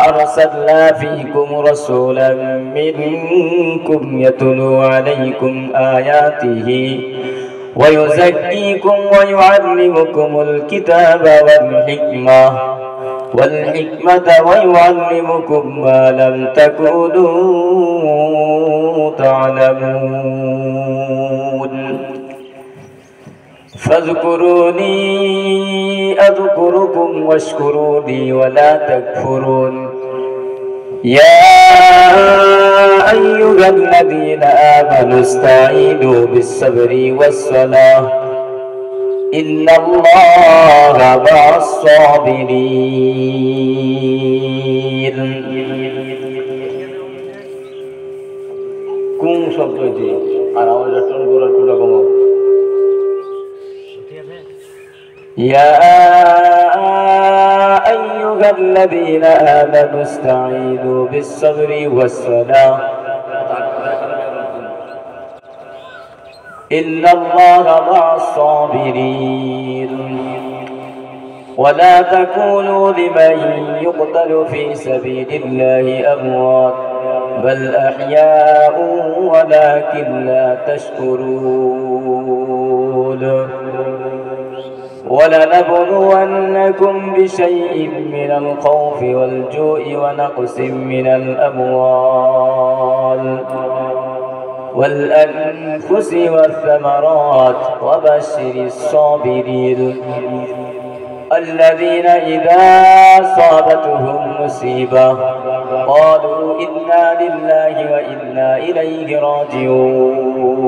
أرسلنا فيكم رسولا منكم يتلو عليكم آياته ويزكيكم ويعلمكم الكتاب والحكمة ويعلمكم ما لم تكونوا تعلمون فاذكروني أذكركم واشكروا لي ولا تكفرون يا أيها الذين آمنوا استعينوا بالصبر والصلاة إن الله مع الصابرين কোন শব্দটি আর আওয়াজটা টোন করার একটু রকম يا أيها الذين آمنوا استعينوا بالصبر والصلاة إن الله مع الصابرين ولا تكونوا لمن يقتل في سبيل الله أموات بل أحياء ولكن لا تشكرون ولنبلونكم بشيء من الخوف والجوع ونقص من الأموال والأنفس والثمرات وبشر الصابرين الذين إذا أصابتهم مصيبة قالوا إنا لله وإنا إليه راجعون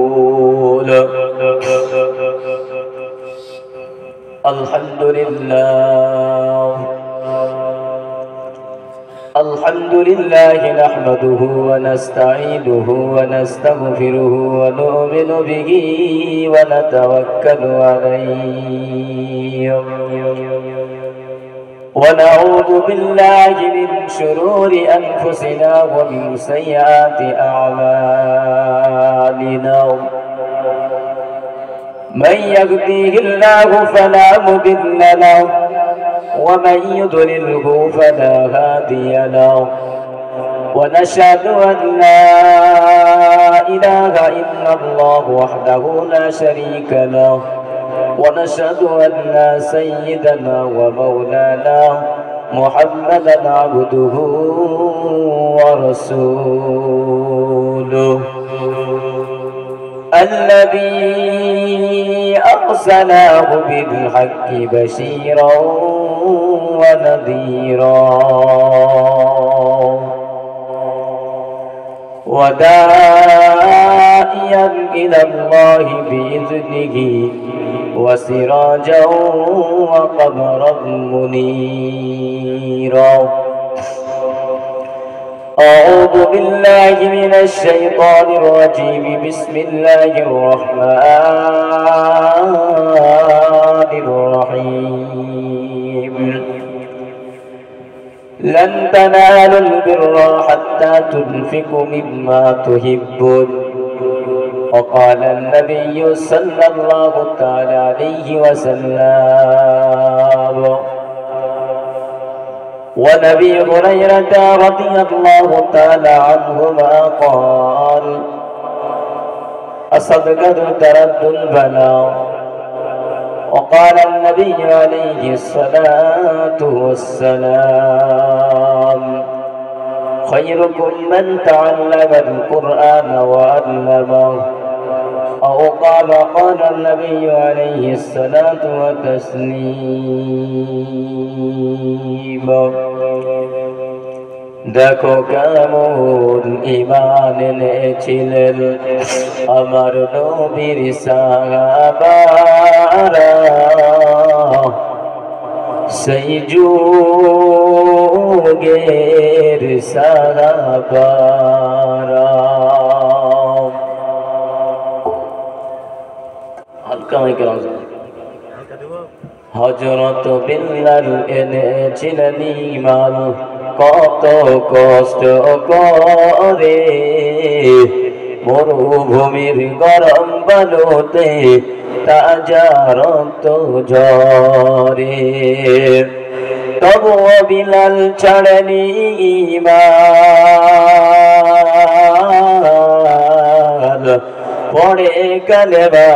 الحمد لله نحمده ونستعينه ونستغفره ونؤمن به ونتوكل عليه ونعوذ بالله من شرور أنفسنا ومن سيئات أعمالنا من يهديه الله فلا مضل له ومن يضلله فلا هادي له ونشهد أن لا إله إلا الله وحده لا شريك له ونشهد أن سيدنا ومولانا محمدا عبده ورسوله الذي أرسله بالحق بشيرا ونذيرا وداعيا إلى الله بإذنه وسراجا وقمرا منيرا أعوذ بالله من الشيطان الرجيم بسم الله الرحمن الرحيم لن تنالوا البر حتى تنفقوا مما تحبون وقال النبي صلى الله تعالى عليه وسلم ونبي هريرة رضي الله تعالى عنهما قال الصدقة ترد البلاء وقال النبي عليه الصلاة والسلام خيركم من تعلم القرآن وعلمه أو قال النبي عليه الصلاة والتسليم দেখো কেমন ঈমান এনেছিলেন আমার নবীর সাহাবারা সেই যুগের সাহাবারা হালকা মাইকে হযরত বিল্লাল এনেছিলেন ঈমান কত কষ্ট করে মরুভূমির গরম বালুতে তাজা রক্ত ঝরে তবুও বিলাল ছাড়েনি ঈমান পড়ে কালেমা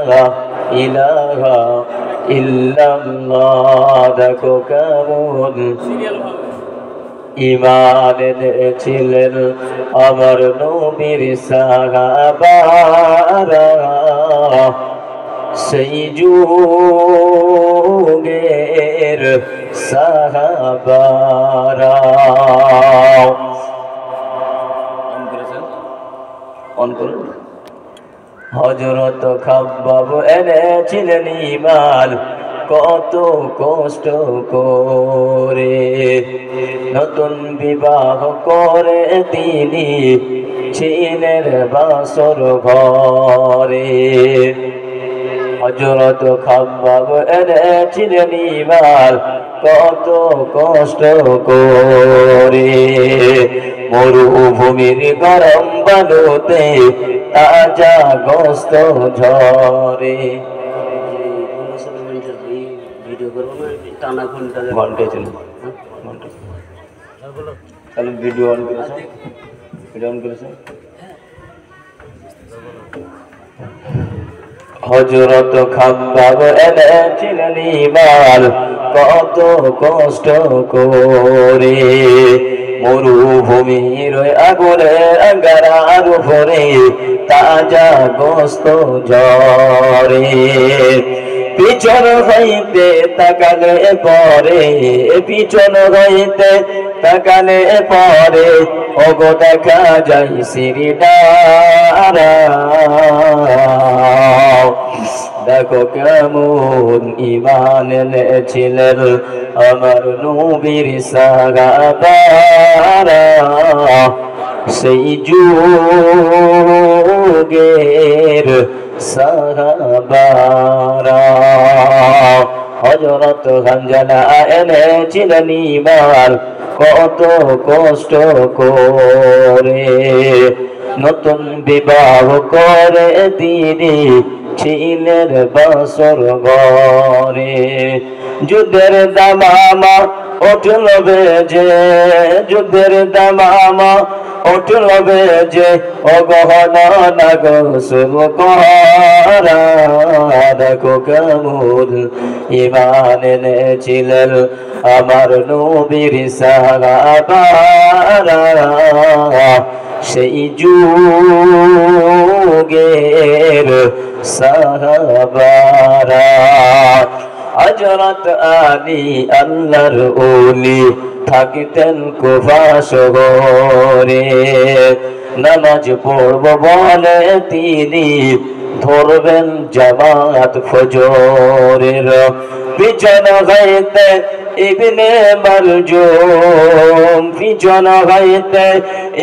লা ইলাহা ইল্লাল্লাহ দেখো কেমন ঈমান এনেছিলেন আমার নবীর সাহাবারা সেই যুগের সাহাবারা হযরত খাব্বাব এনেছিলেন ঈমান কত কষ্ট করে নতুন বিবাহ করে তিনি ছিলেন বাসর ঘরে হযরত খাব্বাব এনেছিলেন ঈমান কত কষ্ট করে মরুভূমির গরম বালুতে তাজা গোস্ত ঝরে ভিডিও অন করেছে হযরত খাব্বাব এনেছিলেন ঈমান কত কষ্ট করে মরুভূমির আগুনের আঙ্গারার উপরে তাজা গোস্ত ঝরে পিছন হইতে তাকালে পরে পিছন হইতে তাকালে পরে ওগো দেখা যায় সিঁড়িটারা দেখো কেমন ঈমান এনেছিলেন আমার নবীর সাহাবারা সেই যুগের সাহাবারা হযরত হানজালা এনেছিলেন ঈমান কত কষ্ট করে নতুন বিবাহ করে তিনি ছিলেন বাসর ঘরে যুদ্ধের দামামা উঠল বেজে যুদ্ধের দামামা উঠল বেজে অগহন নাগসুল করা দেখো কেমন ঈমান এনেছিলেন আমার নবীর সাহাবারা সেই যুগের সাহাবারা হযরত আলী আল্লাহর ওলি থাকতেন কুফা শহরে নামাজ পড়ব বলে তিনি ধরবেন জামাত ফজরের পিছন হইতে ইবনে মালজুম পিছন হইতে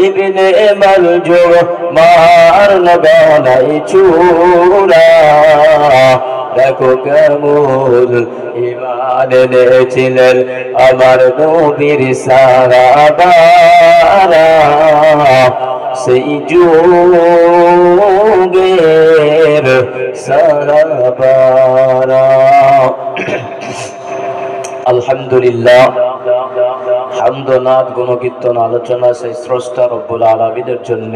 ইবনে মালজুম মারল গলায় ছুরা দেখো কেমন ঈমান এনেছিলেন আমার নবীর সাহাবারা সেই যুগের সাহাবারা আলহামদুলিল্লাহ হামদনাদ গুণকীর্তন আলোচনা সেই স্রষ্টা রব্বুল আলামিনের জন্য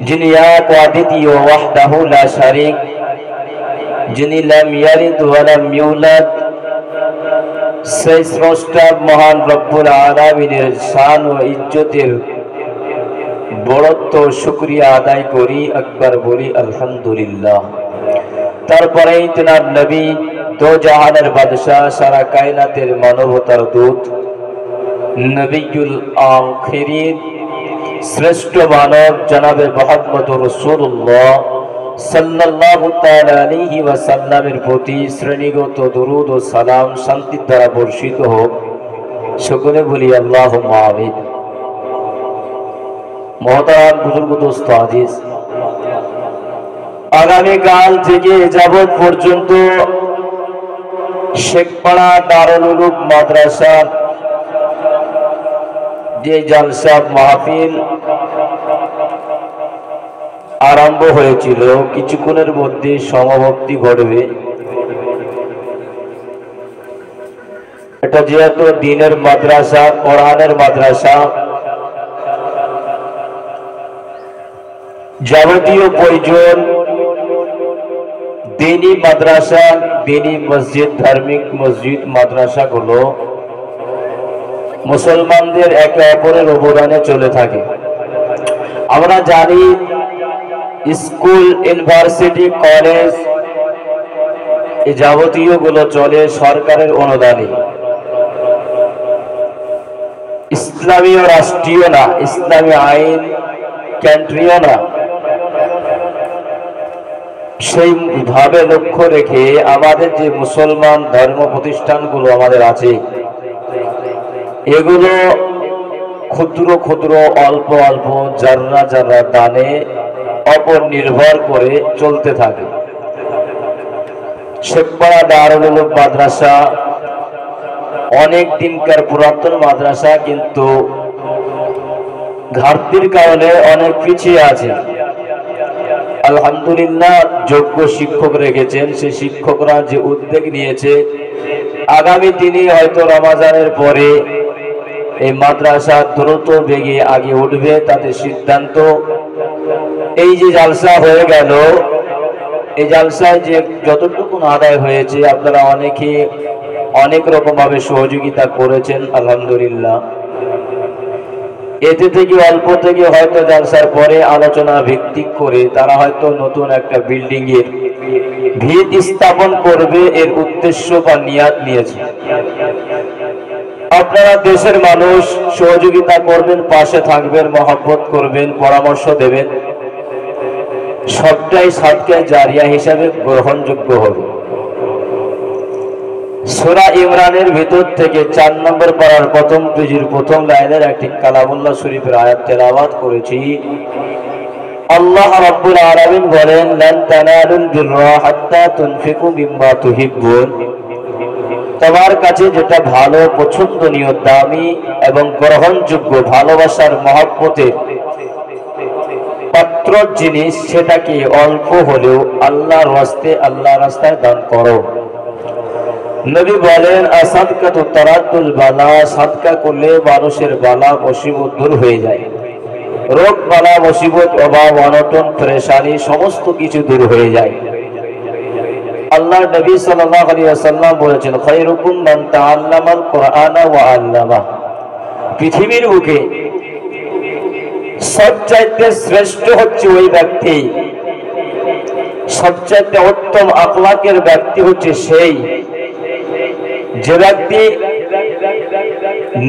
যিনি এক ও অদ্বিতীয় ওয়াহদাহু লা শারীক যিনি লাম ইয়ালিদ ওয়া লাম ইউলাদ সেই স্রষ্টা মহান রব্বুল আলামিনের শান ও ইজ্জতের বড়ত্ব শুকরিয়া আদায় করি একবার বলি আলহামদুলিল্লাহ তারপরেই তিনার নবী দো জাহানের বাদশাহ সারা কায়নাতের মানবতার দূত নবিয়ুল আখিরিন শ্রেষ্ঠ মানব জনাবে মুহাম্মদুর রাসূলুল্লাহ সাল্লাল্লাহু তাআলা আলাইহি ওয়াসাল্লামের প্রতি শ্রেণীগত দরুদ ও সালাম শান্তির দ্বারা বর্ষিত হোক সকলে বলি আল্লাহুম্মা আমিন মোহতারাম বুজুর্গ দোস্ত আজিজ আগামীকাল থেকে যাবত পর্যন্ত শেখপাড়া দারুল উলুম মাদ্রাসা যে জলসা মাহফিল আরম্ভ হয়েছিল কিছুক্ষণের মধ্যে সমাপ্তি ঘটবে এটা যেহেতু দ্বীনের মাদ্রাসা, কোরআনের মাদ্রাসা, যাবতীয় প্রয়োজন দ্বীনি মাদ্রাসা, দ্বীনি মসজিদ, ধার্মিক মসজিদ মাদ্রাসাগুলো মুসলমানদের একে অপরের অবদানে চলে থাকে। আমরা জানি স্কুল, ইউনিভার্সিটি, কলেজ এই যাবতীয় গুলো চলে সরকারের অনুদানে। ইসলামীয় রাষ্ট্রীয় না, ইসলামী আইন কেন্দ্রীয় না, সেই ভাবে লক্ষ্য রেখে আমাদের যে মুসলমান ধর্ম প্রতিষ্ঠানগুলো আমাদের আছে, এগুলো ক্ষুদ্র ক্ষুদ্র অল্প অল্প যারা যারা দানে অপর নির্ভর করে চলতে থাকে। শেখপাড়া দারুল উলুম মাদ্রাসা অনেক দিনকার পুরাতন মাদ্রাসা, কিন্তু ঘাটতির কারণে অনেক পিছিয়ে আছে। আলহামদুলিল্লাহ যোগ্য শিক্ষক রেখেছেন, সেই শিক্ষকরা যে উদ্যোগ নিয়েছে, আগামী দিনে হয়তো রমজানের পরে এই মাদ্রাসা দ্রুত বেগে আগে উঠবে, তাদের সিদ্ধান্ত। এই যে জালসা হয়ে গেল, এই জালসায় যে যতটুকু আদায় হয়েছে, আপনারা অনেকে অনেক রকম ভাবে সহযোগিতা করেছেন, আলহামদুলিল্লাহ। এতে থেকে অল্প থেকে হয়তো জালসার পরে আলোচনা ভিত্তিক করে তারা হয়তো নতুন একটা বিল্ডিং এর ভিত স্থাপন করবে, এর উদ্দেশ্য বা নিয়াত নিয়েছে। আপনারা দেশের মানুষ, সহযোগিতা করবেন, পাশে থাকবেন, মহব্বত করবেন, পরামর্শ দেবেন, সবটাই সাদকা জারিয়া হিসাবে গ্রহণযোগ্য হবে। সূরা ইমরানের ভিতর থেকে 4 নম্বর পারার প্রথম পেজের প্রথম লাইনের একটি কালামুল্লাহ শরীফের আয়াত তেলাওয়াত করেছি। আল্লাহ রাব্বুল আলামিন বলেন, লান তানালুল বিররা হাত্তা তুনফিকু মিম্মা তুহিব্বুন। তোমার কাছে যেটা ভালো, পছন্দনীয়, দামি এবং গ্রহণযোগ্য, ভালোবাসার মহব্বতের পাত্র জিনিস, সেটাকে অল্প হলেও আল্লাহর রাস্তায়, আল্লাহর রাস্তায় দান করো। নবী বলেন, আসাদকাতু তারাদ্দুল বালা, সাদকা করলে মানুষের বালা মুসিবত দূর হয়ে যায়। রোগ বালা মুসিবত, অভাব অনটন, পেরেশানি সমস্ত কিছু দূর হয়ে যায়। আল্লাহর নবী সাল্লাল্লাহু আলাইহি ওয়াসাল্লাম বলেছেন, খায়রুকুম মান তাআল্লামাল কুরআনা ওয়া আল্লামা। পৃথিবীর বুকে সবচাইতে শ্রেষ্ঠ হচ্ছে ওই ব্যক্তি, সবচাইতে উত্তম আখলাকের ব্যক্তি হচ্ছে সেই যে ব্যক্তি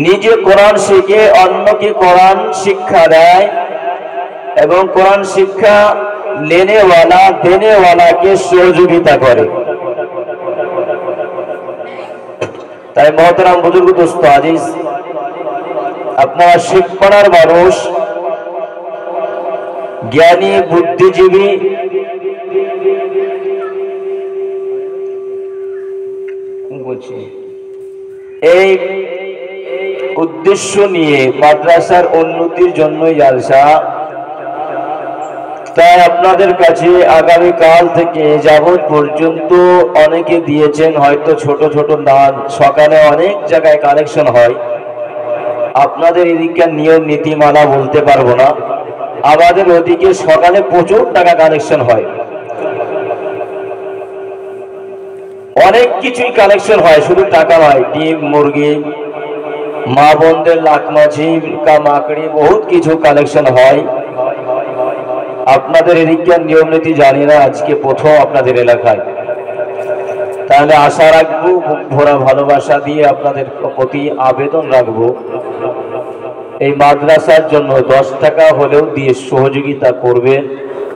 নিজে কোরআন শিখে অন্যকে কোরআন শিক্ষা দেয় এবং কোরআন শিক্ষা লেনেওয়ালা দেনেওয়ালাকে সহযোগিতা করে। তাই মহতারাম বুজুর্গ, দোস্ত আজিজ, আপনারা শিখপড়ার মানুষ, জ্ঞানী, বুদ্ধিজীবী, এই উদ্দেশ্য নিয়ে মাদ্রাসার উন্নতির জন্যই জালসা। তাই আপনাদের কাছে আগামী কাল থেকে যাবত পর্যন্ত অনেকে দিয়েছেন, হয়তো ছোট ছোট দান। সকালে অনেক জায়গায় কালেকশন হয়, আপনাদের এদিককার নিয়ম নীতিমালা বলতে পারবো না। আমাদের ওদিকে সকালে প্রচুর টাকা কালেকশন হয়, অনেক কিছুই কালেকশন হয়, শুধু টাকা নয়, ডিম, মুরগি, মা বোনদের লাখ মাছি, মাকড়ি, বহুত কিছু কালেকশন হয়। আপনাদের এদিককার নিয়ম নীতি জানি না, আজকে প্রথম আপনাদের এলাকায়। তাহলে আশা রাখবো, বুক ভরা ভালোবাসা দিয়ে আপনাদের প্রতি আবেদন রাখবো, এই মাদ্রাসার জন্য 10 টাকা হলেও দিয়ে সহযোগিতা করবেন।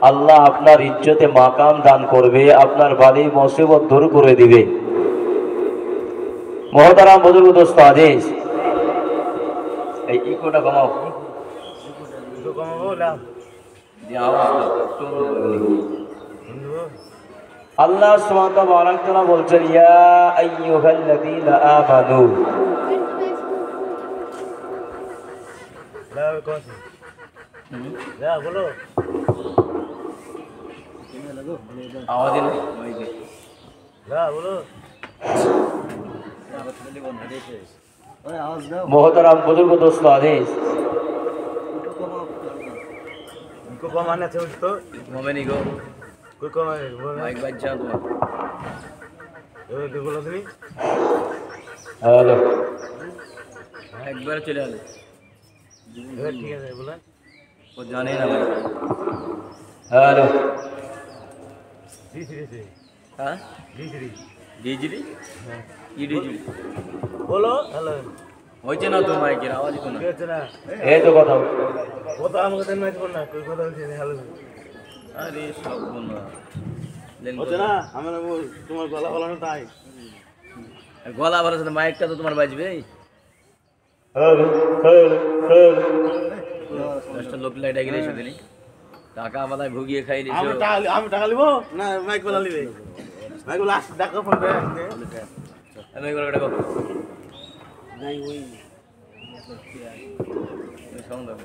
আল্লাহ আপনার ইজ্জতে মাকাম দান করবে, আপনার বালি মুসিবত দূর করে দিবে। মহতারাম বুজুর্গ, দোস্ত আজিজ, এই ইকোটা কমাও, আল্লাহ সুবহানাহু ওয়া তাআলা বলছেন, ইয়া আইয়ুহাল্লাযীনা আমানু, বলো আওয়াজ বলো मोहतरम बुजुर्ग दोस्तों आदेश को कमाने थे तो मोमेनी को कोई कमाने माइक बजा दो ये देखो लदनी हेलो एक बार चले आले ये ठीक है बोला वो जाने ना भाई हेलो जी हाँ जी डीजली ये डीजली बोलो हेलो होइছে না তো মাইকের আওয়াজ কোন কে আছে না এই তো কথা কথা আমাকে দেন না কোন না কই কথা বলছি হ্যালো আরে সব কোন লেন হচ্ছে না আমার তোমার গলা বলা না তাই গলা ভরা সাথে মাইকটা তো তোমার বাজবে हेलो हेलो हेलो দশটা লোক লাইট গেলে সেদিন টাকা আমাদের ভুগিয়ে খাই দিছো আমি টাকা লিব না মাইক বলা লিবে মাইক লাস্ট ডাকা ফোন দে আমি করে ডাকো নাই ওই সাউন্ড দাও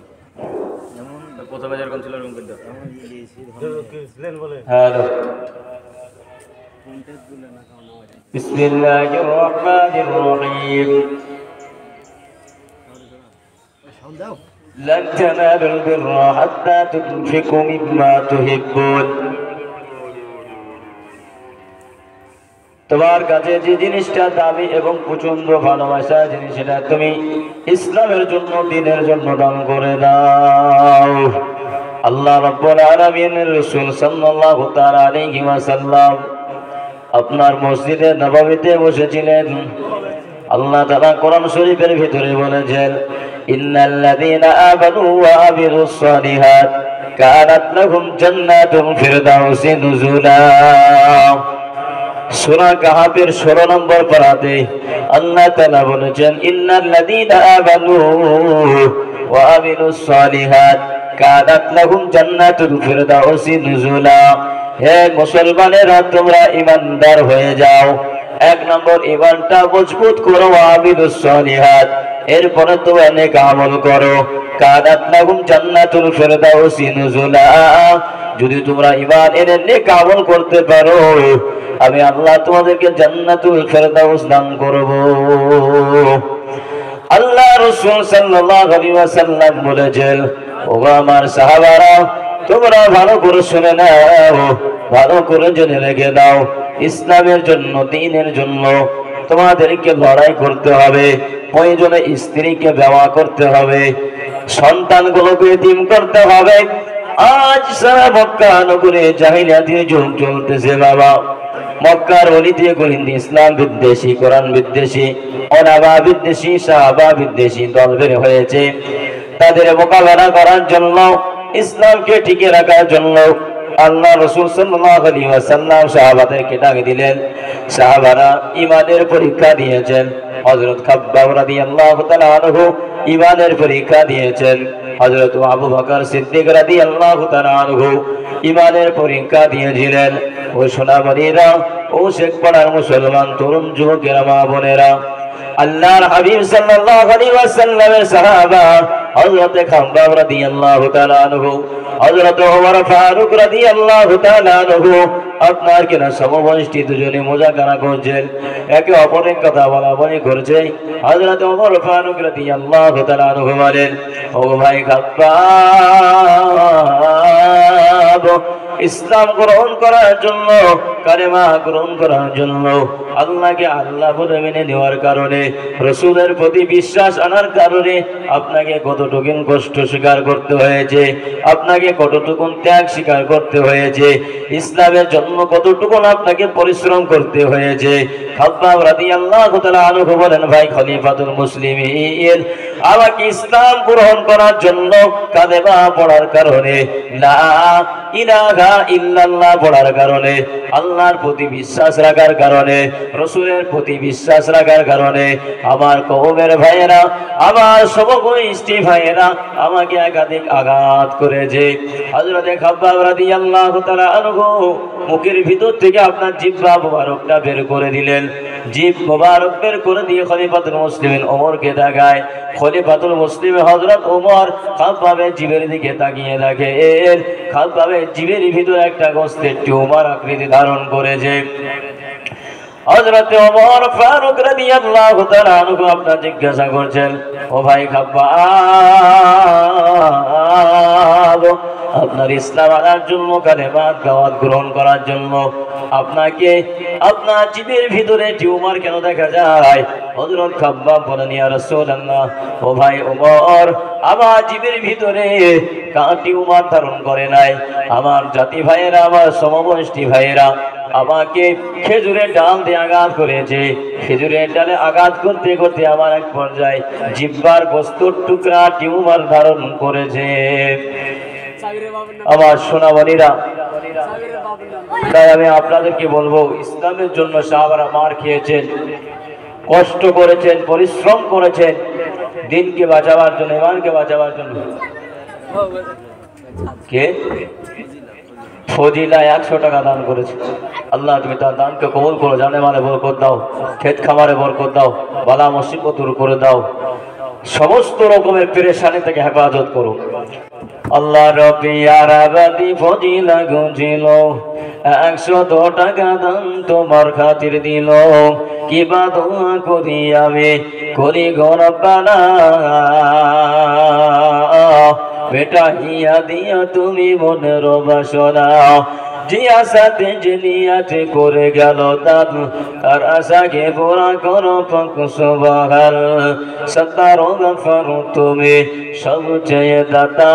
যেমন প্রথমে যেরকম ছিল রুম করে দাও লেন বলে हेलो بسم الله الرحمن الرحيم لن تنالوا البر حتى تنفقوا مما تحبون তোমার কাছে যে জিনিসটা দামি এবং প্রচন্ড ভালোবাসা জিনিস সেটা তুমি ইসলামের জন্য দ্বীনের জন্য দান করে দাও আল্লাহ রাব্বুল আলামিনের রাসূল সাল্লাল্লাহু তাআলা আলাইহি ওয়াসাল্লাম আপনার মসজিদে নববীতে বসেছিলেন আল্লাহ তাআলা কোরআন শরীফের ভিতরে বলেছেন ইন্নাল্লাযীনা আমানু ওয়া আমিলুস সালিহাত কানাত লাহুম জান্নাতুল ফিরদাউসি নুজুলা সূরা কাহাফের 16 নম্বর পারাতে আল্লাহ তাআলা বলেছেন ইন্নাল্লাযীনা আমানু ওয়া আমিলুস সালিহাত কানাত লাহুম জান্নাতুল ফিরদাউসি নুজুলা হে মুসলমানেরা তোমরা ঈমানদার হয়ে যাও এক নম্বর ঈমানটা মজবুত করো আমিলুস সালিহাত এরপরে তোমরা নেক আমল করো কানাত লাহুম জান্নাতুল ফিরদাউসি নুজুলা যদি তোমরা ঈমান এনে নেক আমল করতে পারো আমি আল্লাহ তোমাদেরকে জান্নাতুল ফিরদাউস দান করব আল্লাহ রাসূল সাল্লাল্লাহু আলাইহি ওয়াসাল্লাম বলেছেন ও আমার সাহাবারা তোমরা ভালো করে শুনে নাও ভালো করে জেনে রেখে দাও ইসলামের জন্য দ্বীনের জন্য তোমাদেরকে লড়াই করতে হবে প্রয়োজনে স্ত্রীকে বিবাহ করতে হবে সন্তানগুলোকে এতিম করতে হবে আজ সারা মক্কা নগরে জাহিলিয়াতের যুগ চলতেছে বাবা মক্কার অলিতে গলিতে ইসলাম বিদ্বেষী কোরআন বিদ্বেষী অনাবা বিদ্বেষী সাহাবা বিদ্বেষী দল বের হয়েছে তাদের মোকাবেলা করার জন্য ইসলামকে টিকে রাখার জন্য আল্লাহ রাসূল সাল্লাল্লাহু আলাইহি ওয়াসাল্লাম সাহাবাদেরকে ডাকে দিলেন সাহাবারা ঈমানের পরীক্ষা দিয়েছেন হযরত খাব্বাব রাদিয়াল্লাহু তাআলা আনহু ঈমানের পরীক্ষা দিয়েছেন হযরত আবু বকর সিদ্দিক রাদিয়াল্লাহু তাআলা আনহু ঈমানের পরীক্ষা দিয়েছিলেন ও সোনামণিরা ও শেখ পাড়ার মুসলমান তরুণ যুবকেরা মা বোনেরা আল্লাহর হাবিব সাল্লাল্লাহু আলাইহি ওয়াসাল্লামের সাহাবা হযরত খাব্বাব রাদিয়াল্লাহু তাআলা আনহু হযরত ওমর ফারুক রাদিয়াল্লাহু তাআলা আনহু আপনার কিনা সমবয়সী দুজনে মুযাকারা করছেন একে অপরের কথা বলা বলি করছে হযরত ওমর ফারুক রাদিয়াল্লাহু তাআলা আনহু বলেন ও ভাই খাব্বাব ইসলাম গ্রহণ করার জন্য কালেমা গ্রহণ করার জন্য আল্লাহকে আল্লাহ বলে মেনে নেওয়ার কারণে রাসূলের প্রতি বিশ্বাস আনার কারণে আপনাকে কতটুকু কষ্ট স্বীকার করতে হয়েছে আপনাকে কতটুকু ত্যাগ স্বীকার করতে হয়েছে ইসলামের জন্য কতটুকু আপনাকে পরিশ্রম করতে হয়েছে খাব্বাব রাদিয়াল্লাহু তাআলা আনহু বলেন ভাই খলিফাতুল মুসলিমিন আমাকে ইসলাম গ্রহণ করার জন্য কালেমা পড়ার কারণে লা ইলাহা ইল্লাল্লাহ পড়ার কারণে আল্লাহর প্রতি বিশ্বাস রাখার কারণে রাসূলের প্রতি বিশ্বাস রাখার কারণে আমার কওমের ভাইয়েরা আমার সমবয়সী ভাইয়েরা আমাকে একাধিক আঘাত করেছে হযরত খাব্বাব রাদিয়াল্লাহু তাআলা আনহু মুখের ভিতর থেকে আপনার জিহ্বা মোবারকটা বের করে দিলেন জিহ্ব মোবারক বের করে দিয়ে খলিফাতুল মুসলিমিন ওমরকে দেখায় খলিফাতুল মুসলিম হযরত ওমর খাব্বাবের জিভের দিকে তাকিয়ে দেখে খাব্বাবের জিভের ভিতরে একটা গোস্তের টিউমার আকৃতি ধারণ করেছে হযরত ওমর ফারুক রাদিয়াল্লাহু তাআলা আনহু আপনার জিজ্ঞাসা করছেন, ও ভাই খাব্বাব, আপনার ইসলাম আনার জন্য, কালেমার দাওয়াত গ্রহণ করার জন্য আপনাকে আপনার জিবের ভিতরে টিউমার কেন দেখা যায়? হযরত খাব্বাব বলেন, ইয়া রাসূলুল্লাহ, ও ভাই ওমর, আমার জিবের ভিতরে টিউমার ধারণ করে নাই। আমার জাতি ভাইয়েরা, আমার সমবয়সী ভাইয়েরা আমাকে খেজুরের ডাল দিয়ে আঘাত করেছে। খেজুরের ডালে আঘাত করতে করতে আমার এক পর্যায়ে জিহ্বার বস্তুর টুকরা টিউমার ধারণ করেছে। আমার সোনামণিরা, তাই আমি আপনাদেরকে বলবো, ইসলামের জন্য সাহাবারা মার খেয়েছেন, কষ্ট করেছেন, পরিশ্রম করেছেন, দিনকে বাঁচাবার জন্য, ইমানকে বাঁচাবার জন্য। কে? ফজিলা 100 টাকা দান করেছে। আল্লাহ তুমি তার দানকে কবুল করো, জানে মালে বরকত দাও, ক্ষেত খামারে বরকত দাও, বালা মুসিবত দূর করে দাও, সমস্ত রকমের পেরেশানি থেকে হেফাজত করো। আল্লাহ রবি আরাবাদি ফজিলা গুঞ্জিল, 100 টাকা দান তোমার খাতির দিল, কিবা দোয়া করি আমি করি গো রব্বানা, বেটা হিয়া দিয়া তুমি মনের বাসনা, যে আশাতে যে নিয়াতে করে গেল দান, আর আশাকে পুরা করো পাক সুবহান, সত্তার গফর তুমি সবচেয়ে দাতা,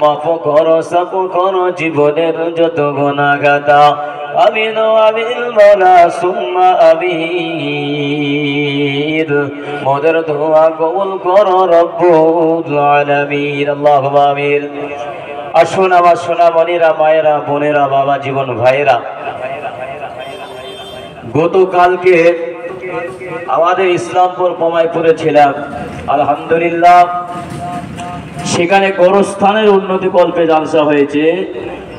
মাফ করো সব করো জীবনের যত গুনাহগাতা, আমিন আমিন মওলা সুম্মা আমিন, মোদের দোয়া কবুল করো রব্বুল আলামিন, আল্লাহুম্মা আমিন। আসুন আমার সোনামণিরা, মায়েরা, বোনেরা, বাবা জীবন ভাইয়েরা, গতকালকে আমাদের ইসলামপুর পমাইপুরে ছিলাম, আলহামদুলিল্লাহ সেখানে গোরস্থানের উন্নতি কল্পে জালসা হয়েছে,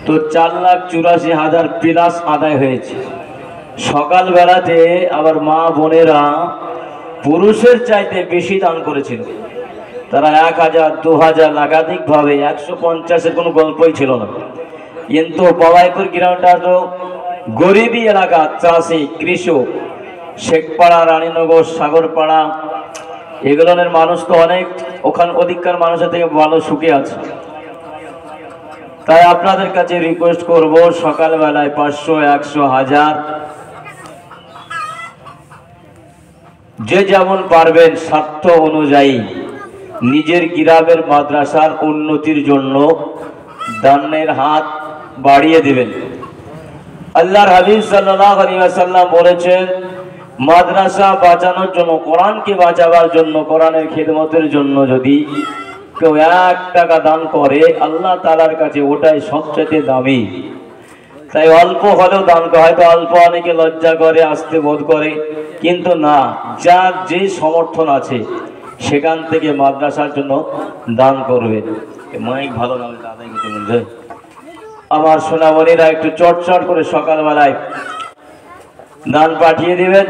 তো 4,84,000 প্লাস আদায় হয়েছে। সকালবেলাতে আবার মা বোনেরা পুরুষের চাইতে বেশি দান করেছিল, তারা 1,000, 2,000 একাধিক ভাবে, 150-এর কোনো গল্পই ছিল না। কিন্তু পলাইপুর গ্রামটা তো গরিবী এলাকা, চাষি, কৃষক, শেখপাড়া, রানীনগর, সাগরপাড়া, এগুলোর মানুষ তো অনেক, ওখানে অধিককার মানুষের থেকে ভালো সুখে আছে। তাই আপনাদের কাছে রিকোয়েস্ট করব, সকালবেলায় 500, 100, 1000 যে যেমন পারবেন স্বার্থ অনুযায়ী নিজের গ্রামের মাদ্রাসার উন্নতির জন্য দানের হাত বাড়িয়ে দিবেন। আল্লাহর হাবিব সাল্লাল্লাহু আলাইহি ওয়াসাল্লাম বলেছেন, মাদ্রাসা বাঁচানোর জন্য, কোরআনকে বাঁচাবার জন্য, কোরআনের খিদমতের জন্য যদি কেউ 1 টাকা দান করে, আল্লাহ তাআলার কাছে ওটাই সবচেয়ে দামি। তাই অল্প হলেও দান করা, হয়তো অল্প অনেকে লজ্জা করে, আসতে বোধ করে, কিন্তু না, যার যে সমর্থন আছে সেখান থেকে মাদ্রাসার জন্য দান করবে। মাইক ভালো লাগে আদায় করতে বলছে। আমার সোনামণিরা একটু চটচট করে সকালবেলায় দান পাঠিয়ে দিবেন।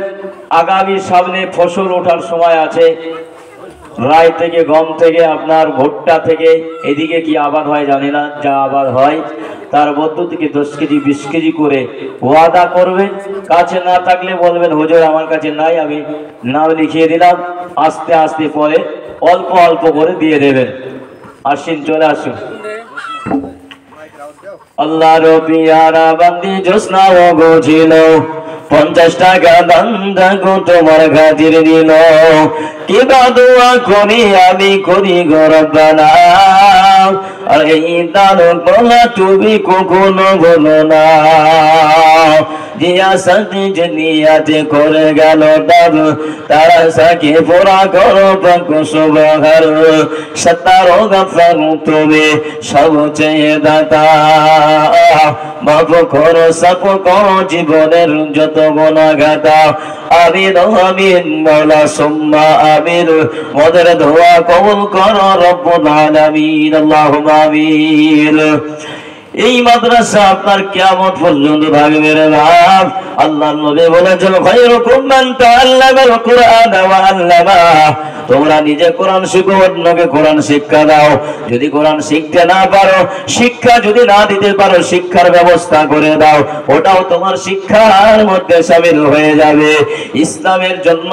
আগামী সামনে ফসল ওঠার সময় আছে, রায় থেকে, গম থেকে, আপনার ভুট্টা থেকে, এদিকে কি আবাদ হয় জানি না, যা আবাদ হয় তার মধ্য থেকে 10 কেজি 20 কেজি করে ওয়াদা করবেন। কাছে না থাকলে বলবেন, হুজুর আমার কাছে নাই, আমি নাম লিখিয়ে দিলাম, আস্তে আস্তে পরে অল্প অল্প করে দিয়ে দেবেন। আসেন, চলে আসুন। আল্লাহ রবি আরাবাদি জোসনা ও গোছিল, 50 টাকা দান দেখো তোমার খাতির দিল, কিবা দোয়া করি আমি করি গো রব্বানা, আর এই দান বলা তুমি কখনো বলো না, যে আশাতে যে নিয়াতে করে গেল দান, তার আশাকে পুরা করো পাক সুবহান, সত্তার গফর তুমি সবচেয়ে দাতা, মাফ করো সব করো জীবনের যত গুনাহগাতা, আমিন আমিন মওলা সুম্মা আমিন, মোদের দোয়া কবুল করো রব্বুল আলামিন, আল্লাহুম্মা আমিন। এই মাদ্রাসা আপনার কিয়ামত পর্যন্ত থাকবে রে বাপ। আল্লাহর নবী বলেছেন খায়রুকুম মান তাআল্লামাল কুরআন ওয়া আল্লামা। তোমরা নিজে কোরআন শিখো, অন্যকে কোরআন শিক্ষা দাও। যদি কোরআন শিখতে না পারো, শিক্ষা যদি না দিতে পারো, শিক্ষার ব্যবস্থা করে দাও, ওটাও তোমার শিক্ষার মধ্যে শামিল হয়ে যাবে। ইসলামের জন্য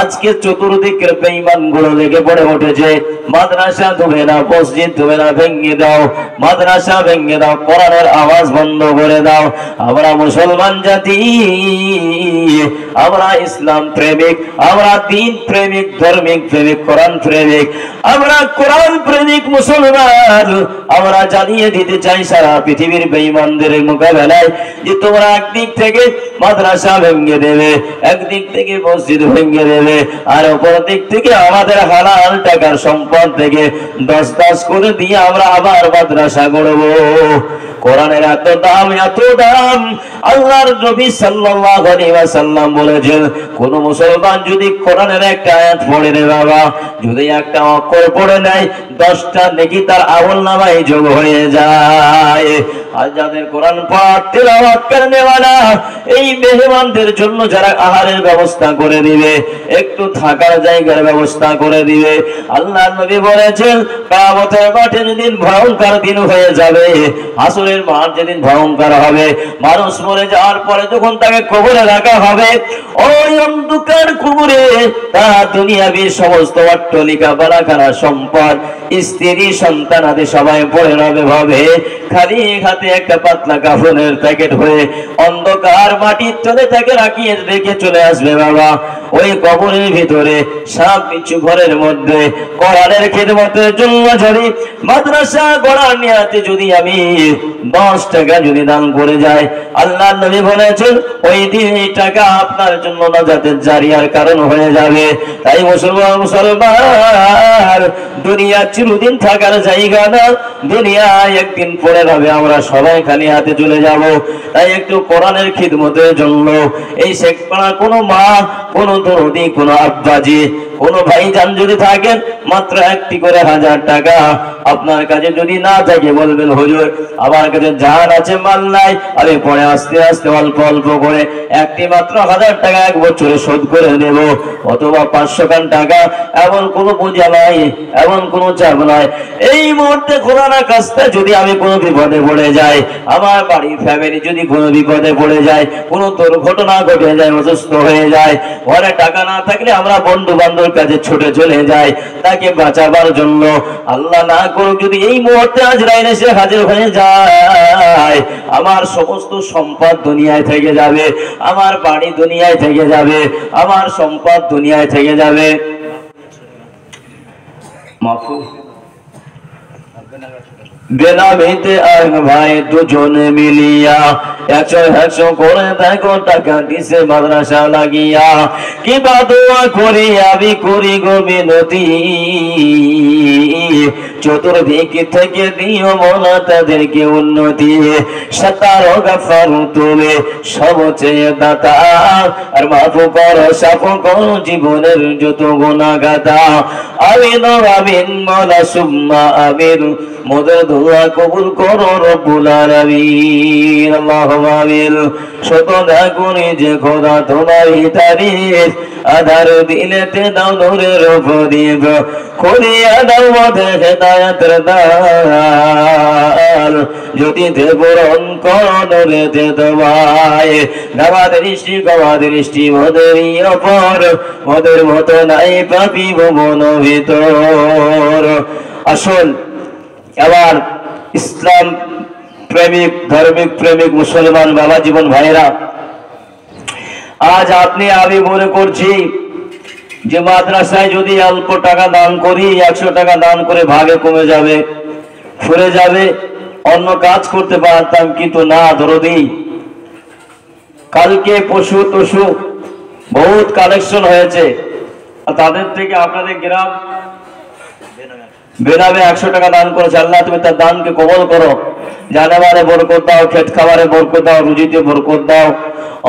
আজকে চতুর্দিকের বেঈমানগুলো লেগে পড়ে উঠেছে। মাদ্রাসা তুমি না, মসজিদ তুমি না, ভেঙে দাও, মাদ্রাসা ভেঙে দাও, কোরআনের আওয়াজ বন্ধ করে দাও। আমরা মুসলমান জাতি, আমরা ইসলাম প্রেমিক, আমরা দ্বীন প্রেমিক, ধর্মিক প্রেমিক, কোরআন প্রেমিক, আমরা কোরআন প্রেমিক মুসলমান। আমরা জানিয়ে দিতে চাই সারা পৃথিবীর বেঈমানদের মোকাবেলায় যে তোমরা একদিক থেকে মাদ্রাসা ভেঙে দেবে, একদিক থেকে মসজিদ ভেঙে দেবে, আর অপর দিক থেকে আমাদের হালাল টাকার সম্পদ থেকে 10 করে দিয়ে আমরা আবার মাদ্রাসা গড়বো। কোরআনের এত দাম, এত দাম। আল্লাহর নবী সাল্লাল্লাহু আলাইহি ওয়াসাল্লাম বলেছেন, কোন মুসলমান যদি কোরআনের একটা আয়াত পড়ে রে বাবা, যদি একটা অক্ষর পড়ে নেয়, 10টা নেকি তার আমলনামায় যোগ হয়ে যায়। আর যাদের কোরআন পাঠ তেলাওয়াত করনে ওয়ালা, এই মেহমানদের জন্য যারা আহারের ব্যবস্থা করে দিবে, একটু থাকার জায়গার ব্যবস্থা করে দিবে, আল্লাহর নবী বলেছেন কিয়ামতের মাঠে যেদিন ভয়ঙ্কর দিন হয়ে যাবে, হাসরের মাঠ যেদিন ভয়ঙ্কর হবে, মানুষ মরে যাওয়ার পরে যখন তাকে কবরে রাখা হবে, ওই অন্ধকার কবরে তার দুনিয়াবি সমস্ত অট্টালিকা, বাড়াখানা, সম্পদ, স্ত্রী, সন্তান আদি সবাই পড়ে রবে ভাবে, খালি হাতে একটা পাতলা কাফনের প্যাকেট হয়ে অন্ধকার মাটির তলে তাকে রাখিয়ে রেখে চলে আসবে বাবা। ওই কবরের ভিতরে সাপ বিচ্ছু ঘরের মধ্যে কোরআনের খিদমতের জন্য যদি মাদ্রাসা গড়ার নিয়াতে যদি আমি 10 টাকা যদি দান করে যাই, আল্লাহর নবী বলেছেন ওই দিন এই টাকা আপনার জন্য নাজাতের জারিয়ার কারণ হয়ে যাবে। তাই মুসলমান, দুনিয়া চিরদিন থাকার জায়গা না, দুনিয়া একদিন পড়ে যাবে, আমরা সবাই খালি হাতে চলে যাব। তাই একটু কোরআনের খিদমতের জন্য এই শেখপাড়া কোনো মা, কোনো দরদি, কোনো আব্বাজি, কোনো ভাইজান যদি থাকেন, মাত্র একটি করে 1000 টাকা আপনার কাছে যদি না থাকে বলবেন হুজুর আমার কাছে জান আছে, মাল নাই, আমি পরে আস্তে আস্তে অল্প অল্প করে একটি মাত্র 1000 টাকা 1 বছরে শোধ করে নেব, অথবা 500 টাকা, এমন কোনো বোঝা নাই, এমন কোনো চাপ নাই। এই মুহূর্তে কোরআন কাজটা যদি আমি কোনো বিপদে পড়ে যাই, আমার বাড়ির ফ্যামিলি যদি কোনো বিপদে পড়ে যায়, কোনো দুর্ঘটনা ঘটে যায়, অসুস্থ হয়ে যায়, ঘরে টাকা না থাকলে আমরা বন্ধু বান্ধবের কাছে ছুটে চলে যাই তাকে বাঁচাবার জন্য। আল্লাহ না করুক যদি এই মুহূর্তে আজরাইল এসে হাজির হয়ে যায়, আমার সমস্ত সম্পদ দুনিয়ায় থেকে যাবে, আমার বাড়ি দুনিয়ায় থেকে যাবে, আমার সম্পদ দুনিয়ায় থেকে যাবে। মাফুজ বেনামিতে এক ভাই দুজনে মিলিয়া 100 করে দেখো টাকা দিছে মাদ্রাসা লাগিয়া, কিবা দোয়া করি আমি করি গো বিনতি, চতুর্দিক থেকে দিও মোলা তাদেরকে উন্নতি, সাতার গাফার তুমি সবচেয়ে দাতা, আর মাফ করো সাফ করো জীবনের যত গুনাহগাতা। আমিন আমিন মোলা সুম্মা আমিন, মোদের দোয়া কবুল করো রব্বুল আলামিন। আল্লাহুম্মা আমিন। শতদা করি যে খোদা তোমারই তারিফ, আধার দিলেতে দাও নূরের প্রদীপ, খুলিয়া দাও মধ্যে হেদায়েতের দ্বার, জ্যোতিতে পূরণ করো নূরেতে তোমায়, গাওয়া দৃষ্টি মোদেরই অপর, মোদের মতো নাই পাপি ভুবন ভিতর। আসল এবার ইসলাম প্রেমিক, ধর্মিক প্রেমিক মুসলমান বাবা জীবন ভাইরা, আজ আপনি আমি মনে করছি যে মাদ্রাসায় যদি অল্প টাকা দান করি, 100 টাকা দান করে ভাগে কমে যাবে, ফুরে যাবে, অন্য কাজ করতে পারতাম, কিন্তু না দরদি, কালকে পশু টসু বহুত কালেকশন হয়েছে, তাদের থেকে আপনাদের গ্রাম বেনামে 100 টাকা দান করেছে। আল্লাহ তুমি তার দানকে কবুল করো, জানাবারে বরকত দাও, খেত খাবারে বরকত দাও, রুজিতে বরকত দাও,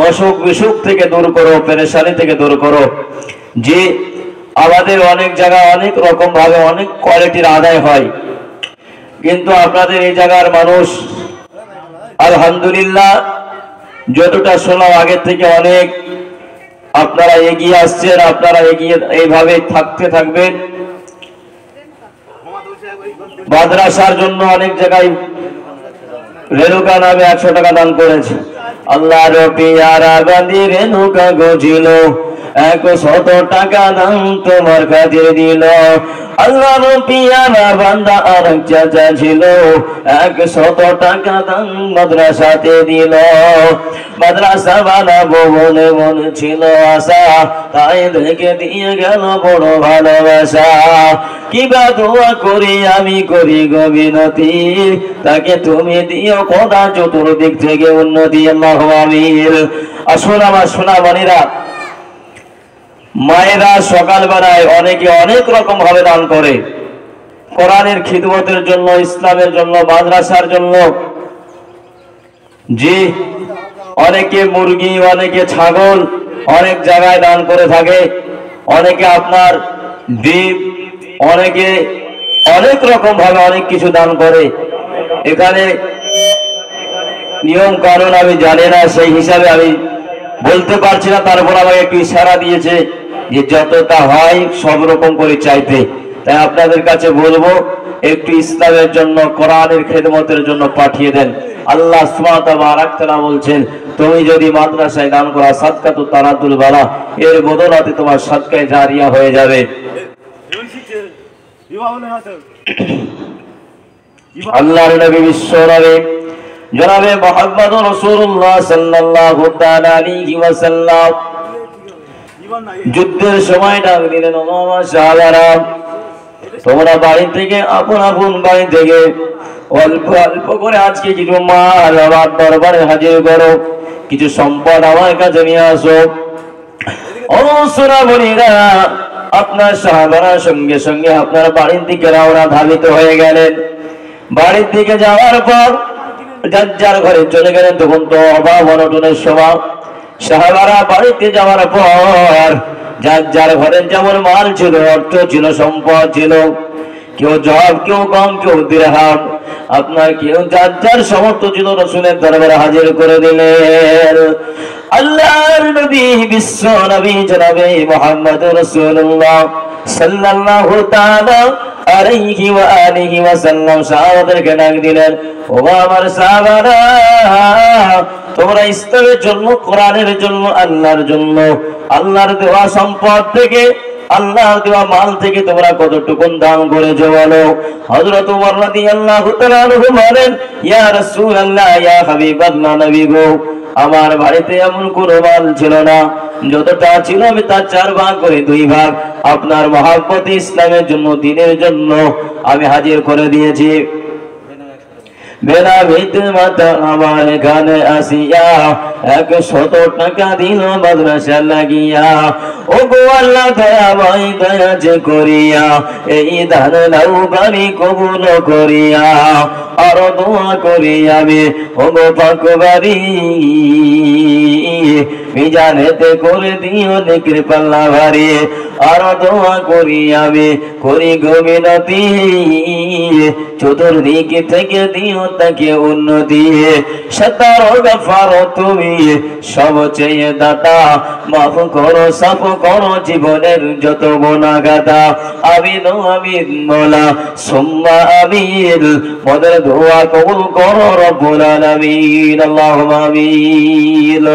অসুখ বিসুখ থেকে দূর করো, পেরেশানি থেকে দূর করো। যে আমাদের অনেক জায়গায় অনেক রকম ভাবে অনেক কোয়ালিটির আদায় হয়, কিন্তু আপনাদের এই জায়গার মানুষ আলহামদুলিল্লাহ যতটা শোনা আগের থেকে অনেক আপনারা এগিয়ে আসছেন, আপনারা এগিয়ে এইভাবে থাকতে থাকবেন। মাদ্রাসার জন্য অনেক জায়গায় রেণুকা নামে 100 টাকা দান করেছে। আল্লাহর পিয়ারা বান্দি রেণুকা গজিল 100 টাকা দান তোমার কাজে দিল। আল্লাহর পিয়ারা বান্দা আর চাচা ছিল 100 টাকা দান মাদ্রাসাতে দিল। মাদ্রাসা বানাবো বলে মনে ছিল আশা, তাই দেখে দিয়ে গেল বড় ভালোবাসা। কিবা দোয়া করি আমি করি গো বিনতি, তাকে তুমি দিও খোদা চতুর্দিক থেকে উন্নতি। আল্লাহু আমিন। আসুন আমার সোনামণিরা, মায়েরা সকালবেলায় অনেকে অনেক রকম ভাবে দান করে, কোরআনের খিদমতের জন্য, ইসলামের জন্য, মাদ্রাসার জন্য। জি, অনেকে মুরগি, অনেকে ছাগল অনেক জায়গায় দান করে থাকে, অনেকে আপনার দ্বীপ, অনেকে অনেক রকম ভাবে অনেক কিছু দান করে। এখানে নিয়ম কানুন আমি জানি না, সেই হিসাবে আমি বলতে পারছি না, তারপর আমাকে একটু ইশারা দিয়েছে যে যতটা হয় সব রকম করে চাইতে। তাই আপনাদের কাছে বলবো একটু ইসলামের জন্য, কোরআনের খেদমতের জন্য পাঠিয়ে দেন। আল্লাহ সুবহানাহু ওয়া তাআলা বলছেন, তুমি যদি মাদ্রাসায় দান করা সাদকাতু তারাদুল বালা, এর বদলাতে তোমার সাদকায়ে জারিয়া হয়ে যাবে। আল্লাহর নবী বিশ্ব নবী জনাবে মুহাম্মদুর রাসূলুল্লাহ সাল্লাল্লাহু তাআলা আলাইহি ওয়াসাল্লাম যুদ্ধের সময় ডাক দিলেন, ও আমার সাহাবারা, তোমরা বাড়ি থেকে আপন আপন বাড়ি থেকে অল্প অল্প করে আজকে কিছু মাল আমার দরবারে হাজির করো, কিছু সম্পদ আমার কাছে নিয়ে আসো। ও সোনামণিরা, আপনার সাহাবারা সঙ্গে সঙ্গে আপনার বাড়ির দিকে রওনা ধাবিত হয়ে গেলেন। বাড়ির দিকে যাওয়ার পর যার যার ঘরে চলে গেলেন। তখন তো অভাব অনটনের স্বভাব। সাহাবারা বাড়িতে যাওয়ার পর যার যার ঘরে যেমন মাল ছিল, অর্থ ছিল, সম্পদ ছিল, কেউ জব, কেউ কম, কেউ দিরহাম, আপনার কেউ যার যার সামর্থ্য ছিল রাসূলের দরবারে হাজির করে দিলেন। আল্লাহর নবী বিশ্ব নবী জনাবে মুহাম্মদুর রাসূলুল্লাহ সাল্লাল্লাহু তাআলা আলাইহি ওয়া আলিহি ওয়াসাল্লাম সাহাবাদেরকে ডাক দিলেন, ও আমার সাহাবারা, তোমরা ইসলামের জন্য, কোরআনের জন্য, আল্লাহর জন্য, আল্লাহর দেওয়া সম্পদ থেকে, আল্লাহর দেওয়া মাল থেকে তোমরা কতটুকু দান করেছো বলো। হযরত ওমর রাদিয়াল্লাহু তাআলা আনহু বলেন, ইয়া রাসূলুল্লাহ, ইয়া হাবিবাল্লাহ, নবী গো, আমার বাড়িতে এমন কোনো মাল ছিল না, যতটা ছিল আমি তার 4 ভাগ করে 2 ভাগ আপনার মহব্বতে, ইসলামের জন্য, দ্বীনের জন্য আমি হাজির করে দিয়েছি। বেলা ভিত মাতা আমার এখানে আসিয়া 100 টাকা দিল মাদ্রাসা লাগিয়া। ও গো আল্লাহ, দয়াময় দয়া যে করিয়া এই দান নাও বাড়ি কবুল করিয়া, আর দোয়া করি আমি ও গো পাক বাড়ি মিজানেতে করে দিও নেকির পাল্লা ভারী। আর দোয়া করি আমি করি গো মিনতি, চতুর্দিক থেকে দিও তাকে উন্নতি। সত্তর গফার তুমি সবচেয়ে দাতা, মাফ করো, সাফ করো জীবনের যত গুনাহগাতা। আমিন আমিন মোলা সুম্মা আমিন, মদের দোয়া কবুল করো রব্বুল আলামিন। আল্লাহুম্মা আমিন।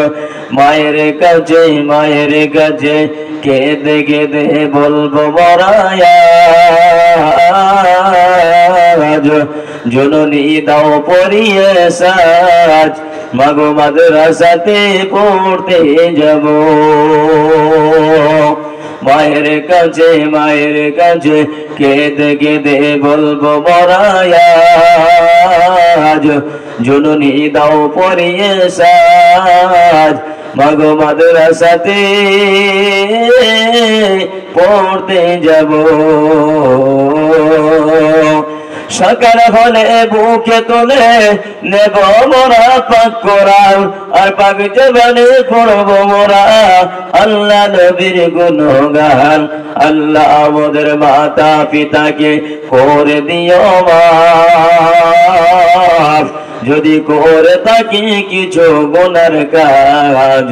মায়ের কাছে, মায়ের কাছে কেঁদে কেঁদে বলবো মরায়া, জননী দাও পরিয়ে সাজ, মাগো মাদ্রাসাতে পড়তে যাব। মায়ের কাছে, মায়ের কাছে কেঁদে কেঁদে বলবো মরায়া, জননী দাও পরিয়ে সাজ, মাগো মাদ্রাসাতে পড়তে যাব। সকাল হলে বুকে তোলে নেব মোরা পাক কোরআন, আর পাক জবানে পড়ব মোরা আল্লাহ নবীর গুণগান। আল্লাহ আমাদের মাতা পিতাকে করে দিও মাফ, যদি করে থাকি কিছু গুনার কাজ,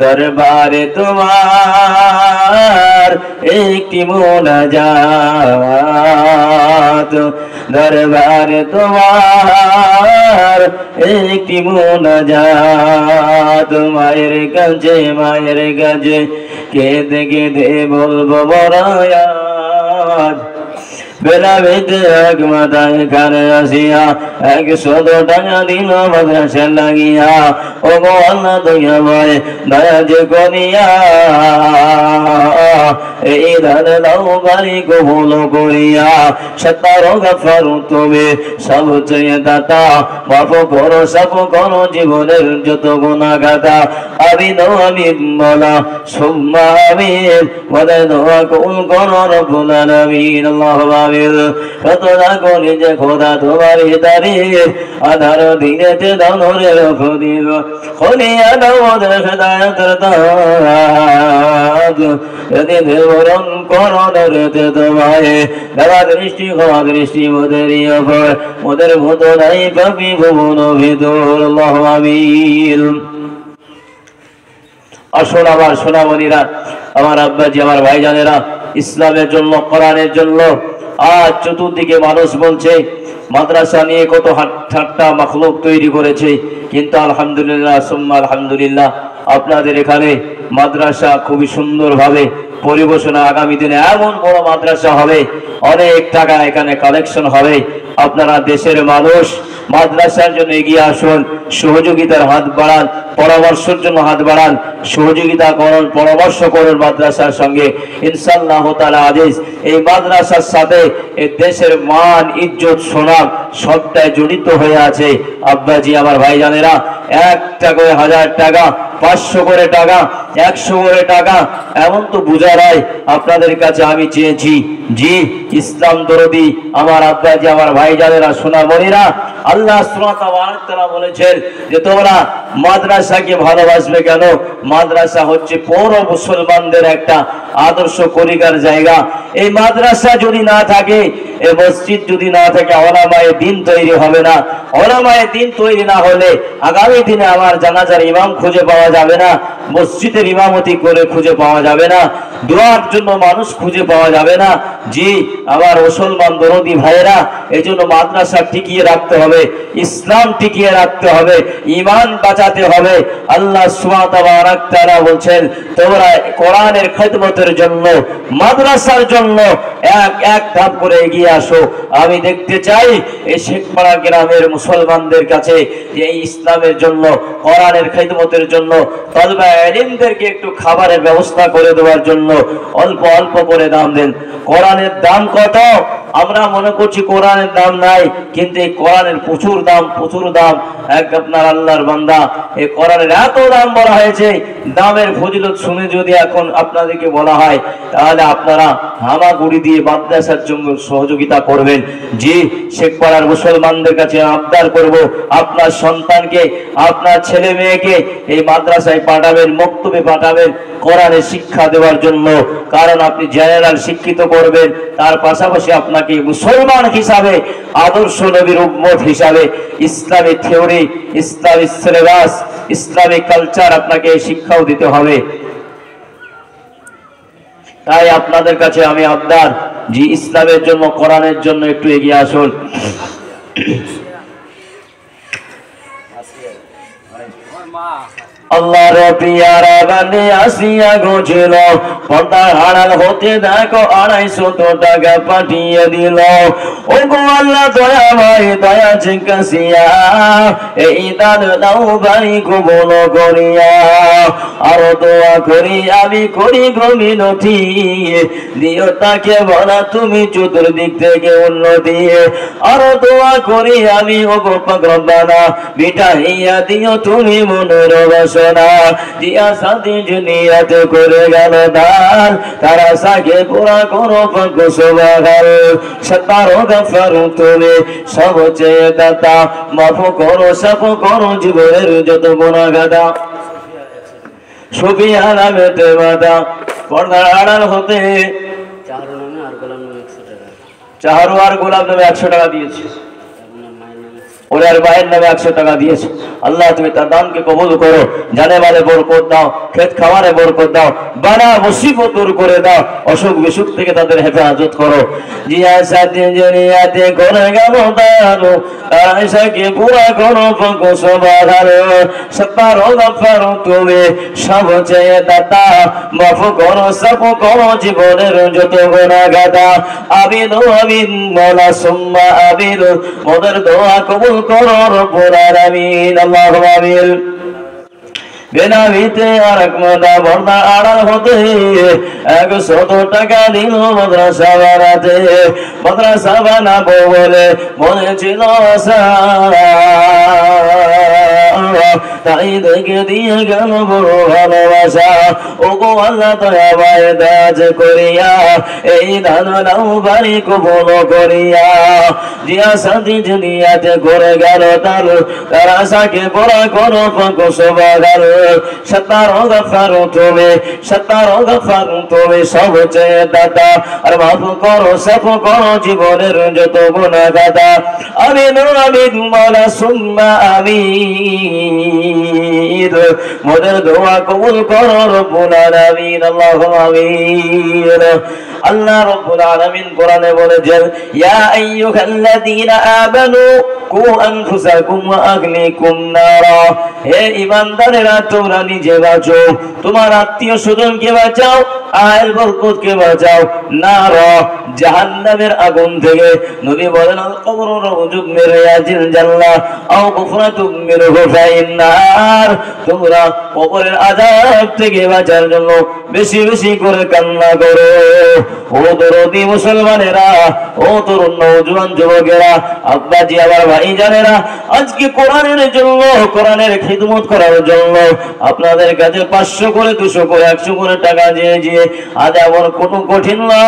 দরবারে তোমার একটি মুনাজাত, দরবারে তোমার একটি মুনাজাত। মায়ের কাছে কেঁদে কেঁদে বলবো বড়ায়াত, বেলা বেঁধে এক মাথায় কানে আসিয়া 100 টাকা দিল মাদ্রাসা লাগিয়া। ও গো আল্লাহ দয়াময় দয়া যে করিয়া এই দান দাও বাড়ি কবুল করিয়া। সত্তার গফর তুমি সব চেয়ে দাতা, মাফ করো সব করো জীবনের যত গুনাহ গাদা। আমিন আমিন মোলা সুম্মা আমিন, ওয়াদা দোয়া কবুল করো রব্বুল আলামিন। আল্লাহুম্মা আমিন। কত রাখো নিজে খোদা তোমারই তারিফ, আধার দিনেতে দাও নূরের খদিব, খলিয়া দাও ওদের হেদায়েতের তাজ। যদি দেবরণ করো নূরেতে তোমায়, দেওয়া দৃষ্টি হওয়া দৃষ্টি মোদেরই ওপর, মোদের মতো নাই পাপি ভুবন ভিতর। আল্লাহুম্মা আমিন। আসুন আমার সোনামণিরা, আমার আব্বাজি, আমার ভাইজানেরা, ইসলামের জন্য, কোরআনের জন্য আজ চতুর্দিকে মানুষ বলছে মাদ্রাসা নিয়ে কত ঠাট্টা মাখলুক তৈরি করেছে, কিন্তু আলহামদুলিল্লাহ সুম্মা আলহামদুলিল্লাহ আপনাদের এখানে মাদ্রাসা খুবই সুন্দরভাবে পরিবেশনা, আগামী দিনে এমন বড় মাদ্রাসা হবে, অনেক টাকা এখানে কালেকশন হবে। আপনারা দেশের মানুষ, মাদ্রাসার জন্য এগিয়ে আসুন, সহযোগিতার হাত বাড়ান, পরামর্শের জন্য হাত বাড়ান, সহযোগিতা করুন, পরামর্শ করুন মাদ্রাসার সঙ্গে। ইনশাআল্লাহ তাআলা আজিজ এই মাদ্রাসার সাথে এই দেশের মান, ইজ্জত, সুনাম সবটাই জড়িত হয়ে আছে। আব্বাজি, আমার ভাইজানেরা, 1 টাকা, 1000 টাকা, 500 করে টাকা, 100 করে টাকা, এমন তো বুঝা নাই আপনাদের কাছে আমি চেয়েছি। জি, ইসলাম দরদি আমার আব্বাজি, আমার ভাইজানেরা, সোনামণিরা, আল্লাহ সুবহানাহু ওয়া তাআলা বলেছেন যে তোমরা মাদ্রাসাকে ভালোবাসবে কেন? মাদ্রাসা হচ্ছে পুরো মুসলমানদের একটা আদর্শ করিকার জায়গা। এই মাদ্রাসা যদি না থাকে, এই মসজিদ যদি না থাকে, ওলামায়ে দ্বীন তৈরি হবে না। ওলামায়ে দ্বীন তৈরি না হলে আগামী দিনে আমার জানাজার ইমাম খুঁজে পাওয়া যাবে না, মসজিদের ইমামতি করে খুঁজে পাওয়া যাবে না, দোয়ার জন্য মানুষ খুঁজে পাওয়া যাবে না। জি, আমার মুসলমান দরদি ভাইয়েরা, এই জন্য মাদ্রাসা টিকিয়ে রাখতে হবে, ইসলাম টিকিয়ে রাখতে হবে, ঈমান বাঁচাতে হবে। আল্লাহ সুবহানাহু ওয়া তাআলা বলছেন তোমরা কোরআনের খিদমতের জন্য, মাদ্রাসার জন্য এক ধাপ করে এগিয়ে আসো। আমি দেখতে চাই এই শেখপাড়া গ্রামের মুসলমানদের কাছে যে এই ইসলামের জন্য, কোরআনের খিদমতের জন্য তলবে ইলমদেরকে একটু খাবারের ব্যবস্থা করে দেওয়ার জন্য অল্প অল্প করে দাম দেন। কোরআনের দাম কত? আমরা মনে করছি কোরআনের দাম নাই, কিন্তু এই কোরআনের প্রচুর দাম, প্রচুর দাম। এক আপনার আল্লাহর বান্দা, এই কোরআনের এত দাম বলা হয়েছে, দামের ফজিলত শুনে যদি এখন আপনাদেরকে বলা হয়, তাহলে আপনারা হামাগুড়ি দিয়ে মাদ্রাসার জন্য সহযোগিতা করবেন। জি, শেখপাড়ার মুসলমানদের কাছে আবদার করব, আপনার সন্তানকে, আপনার ছেলে মেয়েকে এই মাদ্রাসায় পাঠাবেন, মক্তবে পাঠাবেন কোরআনের শিক্ষা দেওয়ার জন্য। কারণ আপনি জেনারেল শিক্ষিত করবেন, তার পাশাপাশি আপনাকে মুসলমান হিসাবে, আদর্শ নবীর উম্মত হিসাবে ইসলামী থিওরি, ইসলামী সিলেবাস, ইসলামী কালচার আপনাকে শিক্ষাও দিতে হবে। তাই আপনাদের কাছে আমি আবদার, যে ইসলামের জন্য, কোরআনের জন্য একটু এগিয়ে আসুন। আল্লাহর পিয়ারা বান্দে আসিয়া গেছিল, পর্দার আড়াল হতে দেখো 250 টাকা পাঠিয়ে দিল। ও গো আল্লাহ দয়াময়, দয়া জিজ্ঞাসিয়া এই দান দাও বাড়ি কবুল করিয়া। আরো দোয়া করি আমি, করি গো মিনতি, দিও তাকে বলা তুমি চতুর্দিক থেকে উন্নতি। আরো দোয়া করি আমি, ও গো পাক রব্বানা, মিটাইয়া দিও তুমি মনের বাসনা। দিয়া সাথী জুনিয়াতে করে গেল দান, তারা সাকে পুরা করো পাক সুবহান। সত্তারো গফর তুমি সব চেয়ে দাতা, মাফ করো সব করো জীবনের যত গুনাহ গাদা। সুফিয়ান আহমেদ মাদা, পর্দার আড়াল হতে চাহারু আর গোলাম নামে 100 টাকা দিয়েছে। ওনার ভাইয়ের নামে 100 টাকা দিয়েছে। আল্লাহ তুমি তার দানকে কবুল করো, জানে মালে বরকত দাও, খেত খাওয়ারে বরকত দাও, বানা মুসিবত দূর করে দাও, অসুখ বিসুখ থেকে তাদের হেফাজত করো। জিয়া সাথে জনিয়াতে করে গেল দারো আয়েশাকে পুরা করো পঙ্ক সবারো সত্তারো গফারো তুমি সব চেয়ে দাতা মাফ করো সব করো জীবনের যত গুনাহ গাদা। আমিন আমিন মাওলা সুম্মা আমিন, মোদের দোয়া কবুল করো রব্বুল আলামিন। আল্লাহুম্মা আমিন। বেনামিতে আরেক মাদা বর্দা আড়াল হতে 100 টাকা দিল মাদ্রাসা বানাতে। মাদ্রাসা বানাবো বলে মনে ছিল আশা, তাই দেখে দিয়ে গেল বড় ভালোবাসা। ও গো আল্লাহ দয়া মায় দাজ করিয়া এই দান নাও বাড়ি কবুল করিয়া। জিয়া সাথী দুনিয়াতে করে গেল তার আশাকে বড় করো পঙ্ক সবাগাল। সত্তারো গফারো তুমি সত্তারো গফারো তুমি সব চেয়ে দাতা, আর মাফ করো সব করো জীবনের যত গুনাহ গাদা। আমিন আমিন মাওলা সুম্মা আমিন, মোদের দোয়া কবুল করো রব্বুল আলামিন। আল্লাহুম্মা আমিন। আল্লাহ রব্বুল আলামিন কোরআনে বলেছেন, ইয়া আইয়ুহাল্লাযীনা আমানু কু আনফুসাকুম ওয়া আহলিকুম নারা। হে ঈমানদারেরা তোমরা নিজে বাঁচো, তোমার আত্মীয় স্বজনকে বাঁচাও, আয়েল বরকতকে বাঁচাও নারা জাহান্নামের আগুন থেকে। নবী বলেন, আল কবরু রাউজুম মির রিয়াজিল জান্নাহ আও গুফরাতুম মিনহু ফাইন্নার। তোমরা কবরের আযাব থেকে বাঁচার জন্য বেশি বেশি করে কান্না করো। ও দরদি মুসলমানেরা, ও তরুণ নওজোয়ান যুবকেরা, আব্বাজি আমার ভাইজানেরা, আজকে কোরআনের জন্য, কোরআনের খিদমত করার জন্য আপনাদের কাছে 500 করে 200 করে 100 করে টাকা দিয়ে আজ আমার কোনো কঠিন না।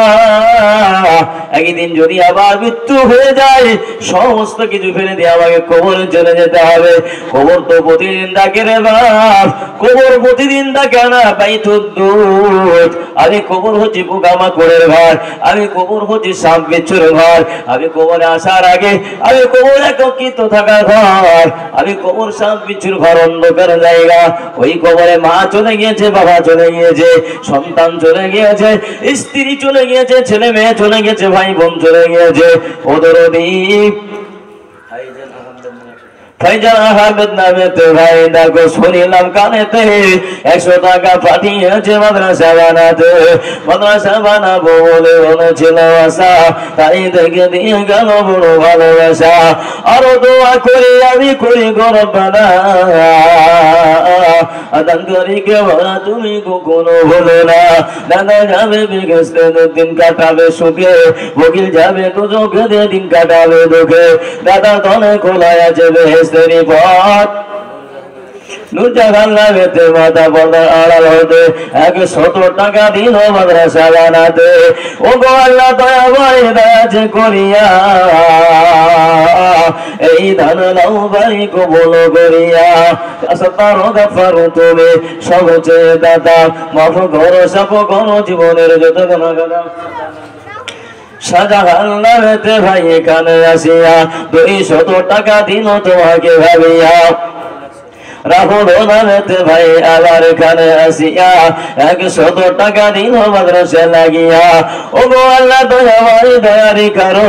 একদিন যদি আবার মৃত্যু হয়ে যায়, সমস্ত কিছু ফেলে দিয়ে আমাকে কবরে চলে যেতে হবে। কবর তো প্রতিদিন ডাকে রে বাপ, কবর প্রতিদিন ডাকে না বাইতুদ্দুত। আমি কবর হচ্ছে পোকামাকড়ের ঘর, আমি কবর হচ্ছে সাপ বিচ্ছুর ঘর, আমি কবরে আসার আগে আমি কবর একত্রিত থাকার ঘর, আমি কবর সাপ বিচ্ছুর ঘর, অন্ধকার জায়গা। ওই কবরে মা চলে গিয়েছে, বাবা চলে গিয়েছে, সন্তান চলে গিয়েছে, স্ত্রী চলে গিয়েছে, ছেলে মেয়ে চলে গেছে, ভাই বোন চলে গিয়েছে। ওদের ফাইজান আহমেদ নামেতে ভাই ডাকো শুনিলাম কানেতে 100 টাকা পাঠিয়েছে মাদ্রাসা বানাতে। মাদ্রাসা বানাবো বলে ছিল আশা, তাই দেখে দিয়ে গেল বড় ভালোবাসা। আরো দোয়া করি আমি করি গরবানা, আদান করি কে বলা তুমি কখনো ভুলো না। দাদা যাবে বিগস্তে দিন কাটাবে সুখে, বকিল যাবে দুজকে দিন কাটাবে দুঃখে। দাদা তনে খোলা আছে বেহেশতেরি পথ, নুরজাহান লাগেতে মাথা পর্দার আড়াল হতে 100 টাকা দিল মাদ্রাসা বানাতে। ও গো আল্লাহ দয়া ভাই দাজ করিয়া এই দান নাও ভাই কবুল করিয়া। সত্তারো গফারো তুমি সব চেয়ে দাতা, মাফ করো সব করো জীবনের যত গুনাহ গাদা। শাহজাহান নামেতে ভাই এখানে আসিয়া 200 টাকা দিল তোমাকে ভাবিয়া। রাহুল নামেতে ভাই আবার এখানে আসিয়া 100 টাকা দিল মাদ্রাসা লাগিয়া। ও গো আল্লাহ দয়া ভাই দয়ারি করো,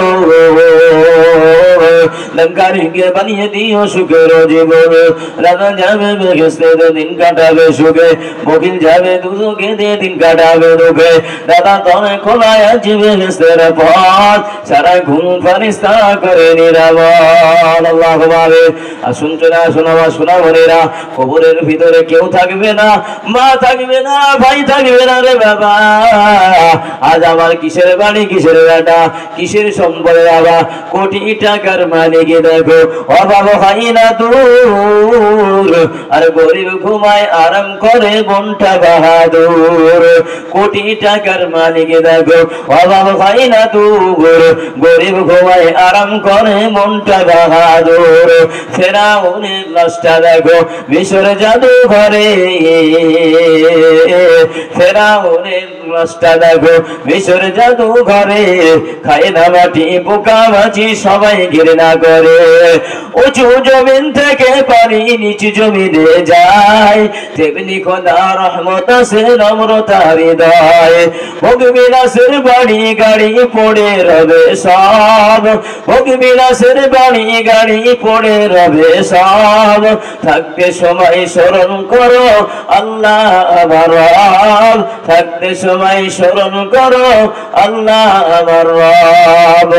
লঙ্কারিকে বানিয়ে দিও সুখের জীবন। রাজা যাবে বেহেশতে দিন কাটাবে সুখে, বকিল যাবে দুজকে দিয়ে দিন কাটাবে দুঃখে। দাদা তনে খোলায় আছে বেহেশতের পথ, সারা ঘুম ফারিস্তা করে নিরাপদ। আল্লাহুম্মা আমিন। আসুন চলে আসুন আমার সোনামণিরা, কবরের ভিতরে কেউ থাকবে না, মা থাকবে না, ভাই থাকবে না রে বাবা। আজ আমার কিসের বাড়ি, কিসের বেটা, কিসের সম্পদ বাবা, কোটি টাকার মালিকে দেখো অভাব হয় না দূর, আর গরিব ঘুমায় আরাম করে মনটা বাহাদুর। কোটি টাকার মালিকে দেখো অভাব হয় না দূর, গরিব ঘুমায় আরাম করে মনটা বাহাদুর। ফেরাউনের লাশটা দেখো মিশর জাদু ঘরে, ফেরাউনের লাশটা দেখো মিশর জাদু ঘরে। খায় না মাটি পোকা মাছি সবাই ঘিরে না করে। উঁচু জমিন থেকে পানি নিচু জমিনে যায়, তেমনি খোদা রহমত আছে নম্রতার হৃদয়। ভোগ বিলাসের বাড়ি গাড়ি পড়ে রবে সব, ভোগ বিলাসের বাড়ি গাড়ি পড়ে রবে সব। থাকতে সময় স্মরণ করো আল্লাহ আমার রব, থাকতে সময় স্মরণ করো আল্লাহ আমার রব।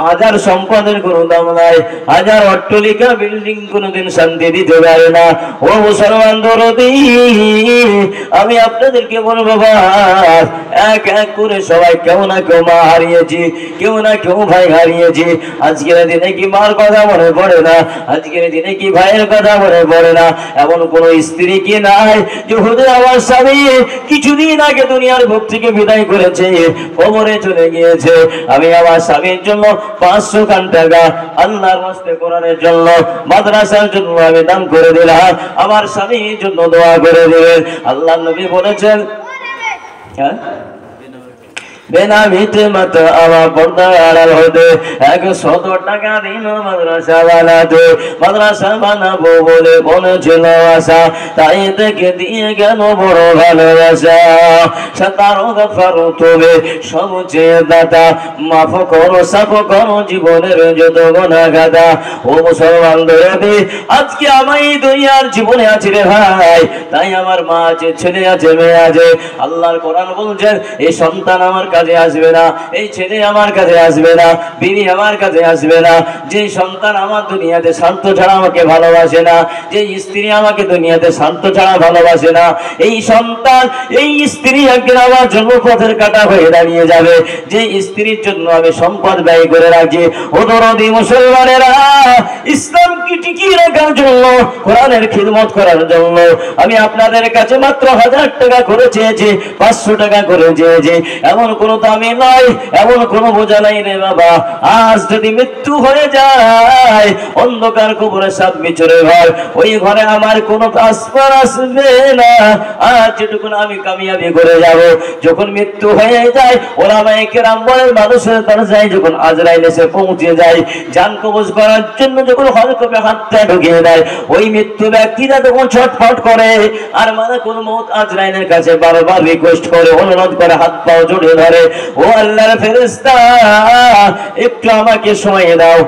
হাজার সম্পদের কোনো দাম নাই, হাজার অট্টালিকা বিল্ডিং কোনোদিন শান্তি দিতে পারে না। ও মুসলমান দরদি, আমি আপনাদেরকে বলবো ভাই, এক এক করে সবাই কেউ না কেউ মা হারিয়েছি, কেউ না কেউ ভাই হারিয়েছি। আজকের দিনে কি মার কথা মনে পড়ে না? আজকের দিনে কি ভাইয়ের কথা মনে পড়ে না? এমন কোন স্ত্রী কি নাই যে হুজুর আমার স্বামী কিছুদিন আগে দুনিয়ার বুক থেকে বিদায় করেছে, কবরে চলে গিয়েছে, আমি আমার স্বামীর জন্য 500 খান টাকা আল্লাহর রাস্তায় কোরআনের জন্য, মাদ্রাসার জন্য আমি দান করে দিলাম, আমার স্বামীর জন্য দোয়া করে দিবেন। আল্লাহর নবী বলেছেন, হ্যাঁ বেনামিতে মত আমার পর্দা আড়াল হতে 100 টাকা দিন মাদ্রাসা বানাতে। মাদ্রাসা বানাবো বলে বলেছিল আশা, তাই থেকে দিয়ে গেল বড় ভালোবাসা। সাতারো গফারো তবে সবচেয়ে দাতা, মাফ করো সাফ করো জীবনের যত গুনাহগাতা। ও মুসলমান দরদি, আজকে আমি এই দুনিয়ার জীবনে আছি রে ভাই, তাই আমার মা আছে, ছেলে আছে, মেয়ে আছে। আল্লাহর কোরআন বলছেন, এই সন্তান আমার কাছে আসবে না, এই ছেলে আমার কাছে আসবে না, বিবি আমার কাছে আসবে না। যে সন্তান আমার দুনিয়াতে শান্ত ছাড়া আমাকে ভালোবাসে না, যে স্ত্রী আমাকে দুনিয়াতে শান্ত ছাড়া ভালোবাসে না, এই সন্তান এই স্ত্রী একদিন আমার জন্য পথের কাঁটা হয়ে দাঁড়িয়ে যাবে। যে স্ত্রীর জন্য আমি সম্পদ ব্যয় করে রাখি, ও দরদি মুসলমানেরা, ইসলামকে টিকিয়ে রাখার জন্য, কোরআনের খিদমত করার জন্য আমি আপনাদের কাছে মাত্র 1000 টাকা করে চেয়েছি, 500 টাকা করে চেয়েছি। এমন কোন দামি নয়, এমন কোন বোঝা নাই রে বাবা। আজ যদি মৃত্যু হয়ে যায়, অন্ধকার কবরে সাপ বিচরে ঘর, ওই ঘরে আমার কোনো আসমান আসবে না। আজ যেটুকু আমি কামিয়াবি করে যাব, যখন মৃত্যু হয়ে যায়, ওলামায়ে কেরাম বলেন, মানুষের দরজায় যখন আজরাইল এসে পৌঁছে যায়, জান কবজ করার জন্য যখন হলকমে হাতটা ঢুকিয়ে দেয়, ওই মৃত্যু ব্যক্তিরা তখন ছটফট করে আর মালাকুল মউত আজরাইলের কাছে বারবার রিকোয়েস্ট করে, অনুরোধ করে, হাত পাও জড়িয়ে ধরে, ও আল্লাহর ফেরেশতা, একটু আমাকে সময় দাও।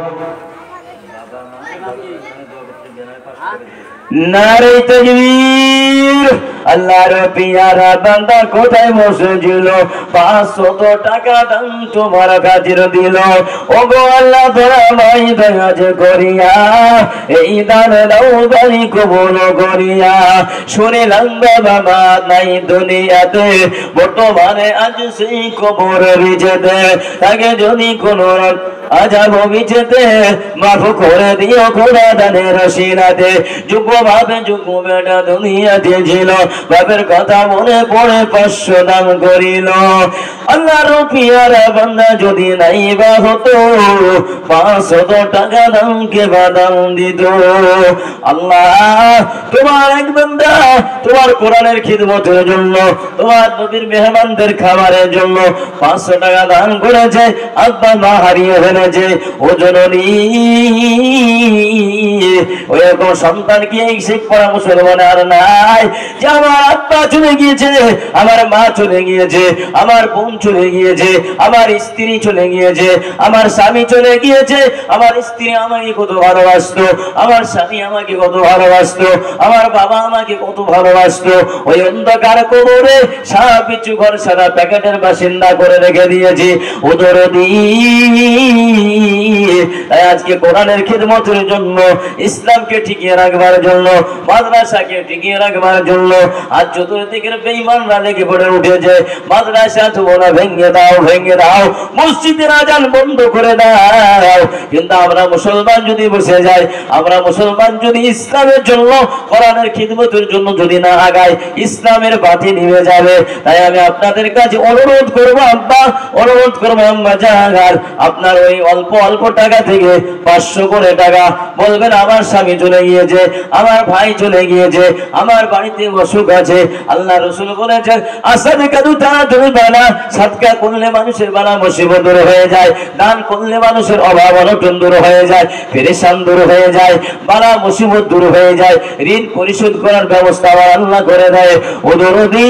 নারে তাকবীর। আল্লাহর পিয়ারা বান্দা কোথায় বসেছিল, 500 টাকা দান তোমার খাতির দিল। ওগো আল্লাহ দয়াময় দয়া যে করিয়া, এই দান দাও বাড়ি কবুল করিয়া। শুনিলাম বাবা নাই দুনিয়াতে, বর্তমানে আজ সেই কবর বিছেতে, তাকে যদি কোনো আজাব বিছেতে মাফ করে দিও খোদা দানের সিনাতে। যুগ ভাবে যুগ বেটা দুনিয়াতে ছিল, বাপের কথা মনে পড়ে 500 দান করিল। আল্লাহর পিয়ারা বান্দা যদি নাই বা হতো, 500 টাকা দাম কে বাদাম দিত। আল্লাহ তোমার এক বান্দা তোমার কোরআনের খিদমতের জন্য, তোমার নবীর মেহমানদের খাবারের জন্য 500 টাকা দান করেছে, আব্বা মা হারিয়ে ফেলেছে। ও জননী, ওই রকম সন্তান কি এই শিখ পড়া মুসলমান আর নাই যে আমার আব্বা চলে গিয়েছে, আমার মা চলে গিয়েছে, আমার বোন চলে গিয়েছে, আমার স্ত্রী চলে গিয়েছে, আমার স্বামী চলে গিয়েছে। আমার স্ত্রী আমাকে কত ভালোবাসতো, আমার স্বামী আমাকে কত ভালোবাসতো, আমার বাবা আমাকে কত ভালোবাসতো। ওই অন্ধকার কবরে সারা পিছু ঘর সারা প্যাকেটের বাসিন্দা করে রেখে দিয়েছি। ও দরদি, তাই আজকে কোরআনের খিদমতের জন্য, ইসলামকে টিকিয়ে রাখবার জন্য, মাদ্রাসাকে টিকিয়ে রাখবার জন্য আজ চতুর্দিকের বেঈমানরা লেগে পড়ে উঠেছে। মাদ্রাসা তোমরা ভেঙে দাও, ভেঙে দাও, মসজিদের আজান বন্ধ করে দাও। কিন্তু আমরা মুসলমান যদি বসে যাই, আমরা মুসলমান যদি ইসলামের জন্য, কোরআনের খিদমতের জন্য যদি না আগাই, ইসলামের বাতি নিভে যাবে। তাই আমি আপনাদের কাছে অনুরোধ করবো আব্বা, অনুরোধ করবো আম্মা জান, আপনার ওই অল্প অল্প টাকা টাকা থেকে 500 করে টাকা বলবেন আমার স্বামী চলে গিয়েছে, আমার ভাই চলে গিয়েছে, আমার বাড়িতে অসুখ আছে। আল্লাহ রাসূল বলেছেন আসাদিকা দুটানা তুমি বানা, সাদকা করলে মানুষের বালা মুসিবত দূর হয়ে যায়, দান করলে মানুষের অভাব অনটন দূর হয়ে যায়, পেরেশান দূর হয়ে যায়, বালা মুসিবত দূর হয়ে যায়, ঋণ পরিশোধ করার ব্যবস্থা আল্লাহ করে দেয়। ও দরদি,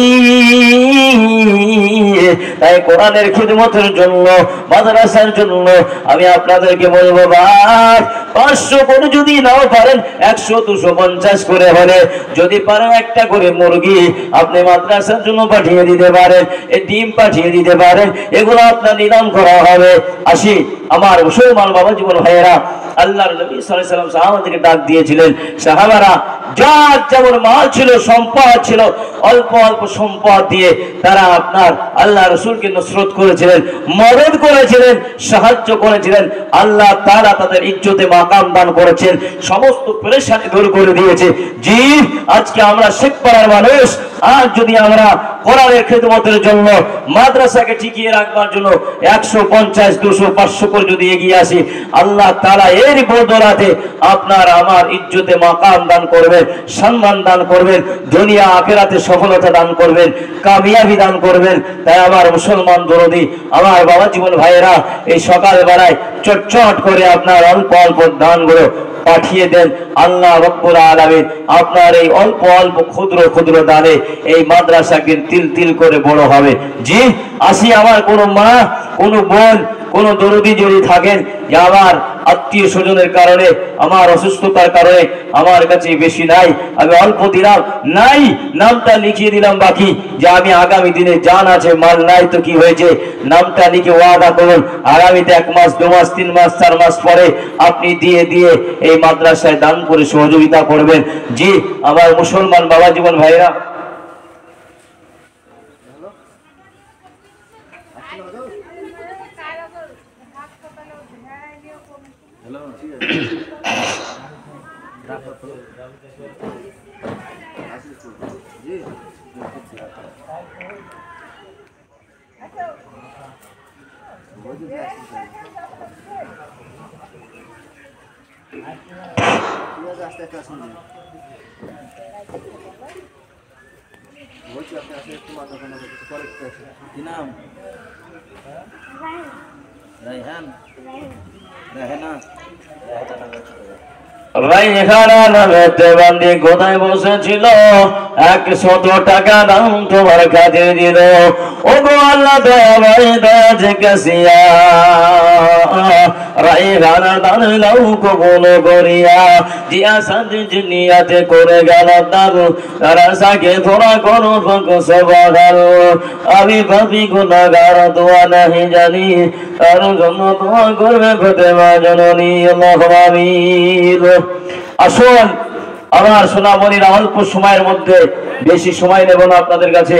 তাই কোরআনের খিদমতের জন্য, মাদ্রাসার জন্য আমি আপনাদেরকে বলবো ভাই 500 করে যদি নাও পারেন 100 250 করে হলে যদি পারেন একটা করে মুরগি আপনি মাদ্রাসার জন্য পাঠিয়ে দিতে পারেন, এই ডিম পাঠিয়ে দিতে পারেন, এগুলো আপনার নিলাম করা হবে। আসি আমার মুসলমান বাবা জীবন ভাইয়েরা, আল্লাহর নবী সাল্লাল্লাহু আলাইহি ওয়াসাল্লাম সাহাবাদেরকে ডাক দিয়েছিলেন, সাহাবারা যার যেমন মাল ছিল, সম্পদ ছিল, অল্প অল্প সম্পদ দিয়ে তারা আপনার আল্লাহ রাসূলকে নসরত করেছিলেন, মদদ করেছিলেন, সাহায্য করেছিলেন। আল্লাহ তাআলা তাদের ইজ্জতে মাকাম দান করেছেন, সমস্ত পেরেশানি দূর করে দিয়েছে। জি, আজকে আমরা শেখপাড়ার মানুষ, আর যদি আমরা কোরআনের খিদমতের জন্য, মাদ্রাসাকে টিকিয়ে রাখবার জন্য 150 200 500 করে যদি এগিয়ে আসি, আল্লাহ তাআলা এর বদলাতে আপনার আমার ইজ্জতে মাকাম দান করবেন, সম্মান দান করবেন, দুনিয়া আখিরাতে সফলতা দান করবেন, কামিয়াবি দান করবেন। তাই আমার মুসলমান দরদি, আমার বাবা জীবন ভাইয়েরা, এই সকাল বেলায় চটচট করে আপনার অল্প অল্প দানগুলো পাঠিয়ে দেন। আল্লাহ রাব্বুল আলামিন আপনার এই অল্প অল্প ক্ষুদ্র ক্ষুদ্র দানে এই মাদ্রাসাকে তিল তিল করে বড় হবে। জি, আসি আমার কোনো মা, কোনো বোন, কোন দরদি যদি থাকেন যে আমার আত্মীয় স্বজনের কারণে, আমার অসুস্থতার কারণে আমার কাছে বেশি নাই, আমি অল্প দিলাম, নাই নামটা লিখিয়ে দিলাম বাকি, যে আমি আগামী দিনে জান আছে মাল নাই তো কি হয়েছে, নামটা লিখে ওয়াদা করুন আগামীতে 1 মাস 2 মাস 3 মাস 4 মাস পরে আপনি দিয়ে দিয়ে এই মাদ্রাসায় দান করে সহযোগিতা করবেন। জি, আমার মুসলমান বাবা জীবন ভাইরা, রাইহানা নামেতে বান্দি কোথায় বসেছিল, 100 টাকা দাম তোমার কাছে দিল। ও গো আল্লাহ দয়া ভাই দয়া জিজ্ঞাসিয়া, রাইহানা দান লাউ কবুল করিয়া, জিয়া সাদ জিনিয়াতে করে গেল দারু, তারা সাকে থোড়া করো ফকো সবাগার। আমি পাপী গুনাহগার, দোয়া নাহি জানি, তার জন্য দোয়া করবে ফাতেমা জননী। আল্লাহুম্মা আমিন। আসুন আমার সোনামণিরা, অল্প সময়ের মধ্যে, বেশি সময় নেব না আপনাদের কাছে,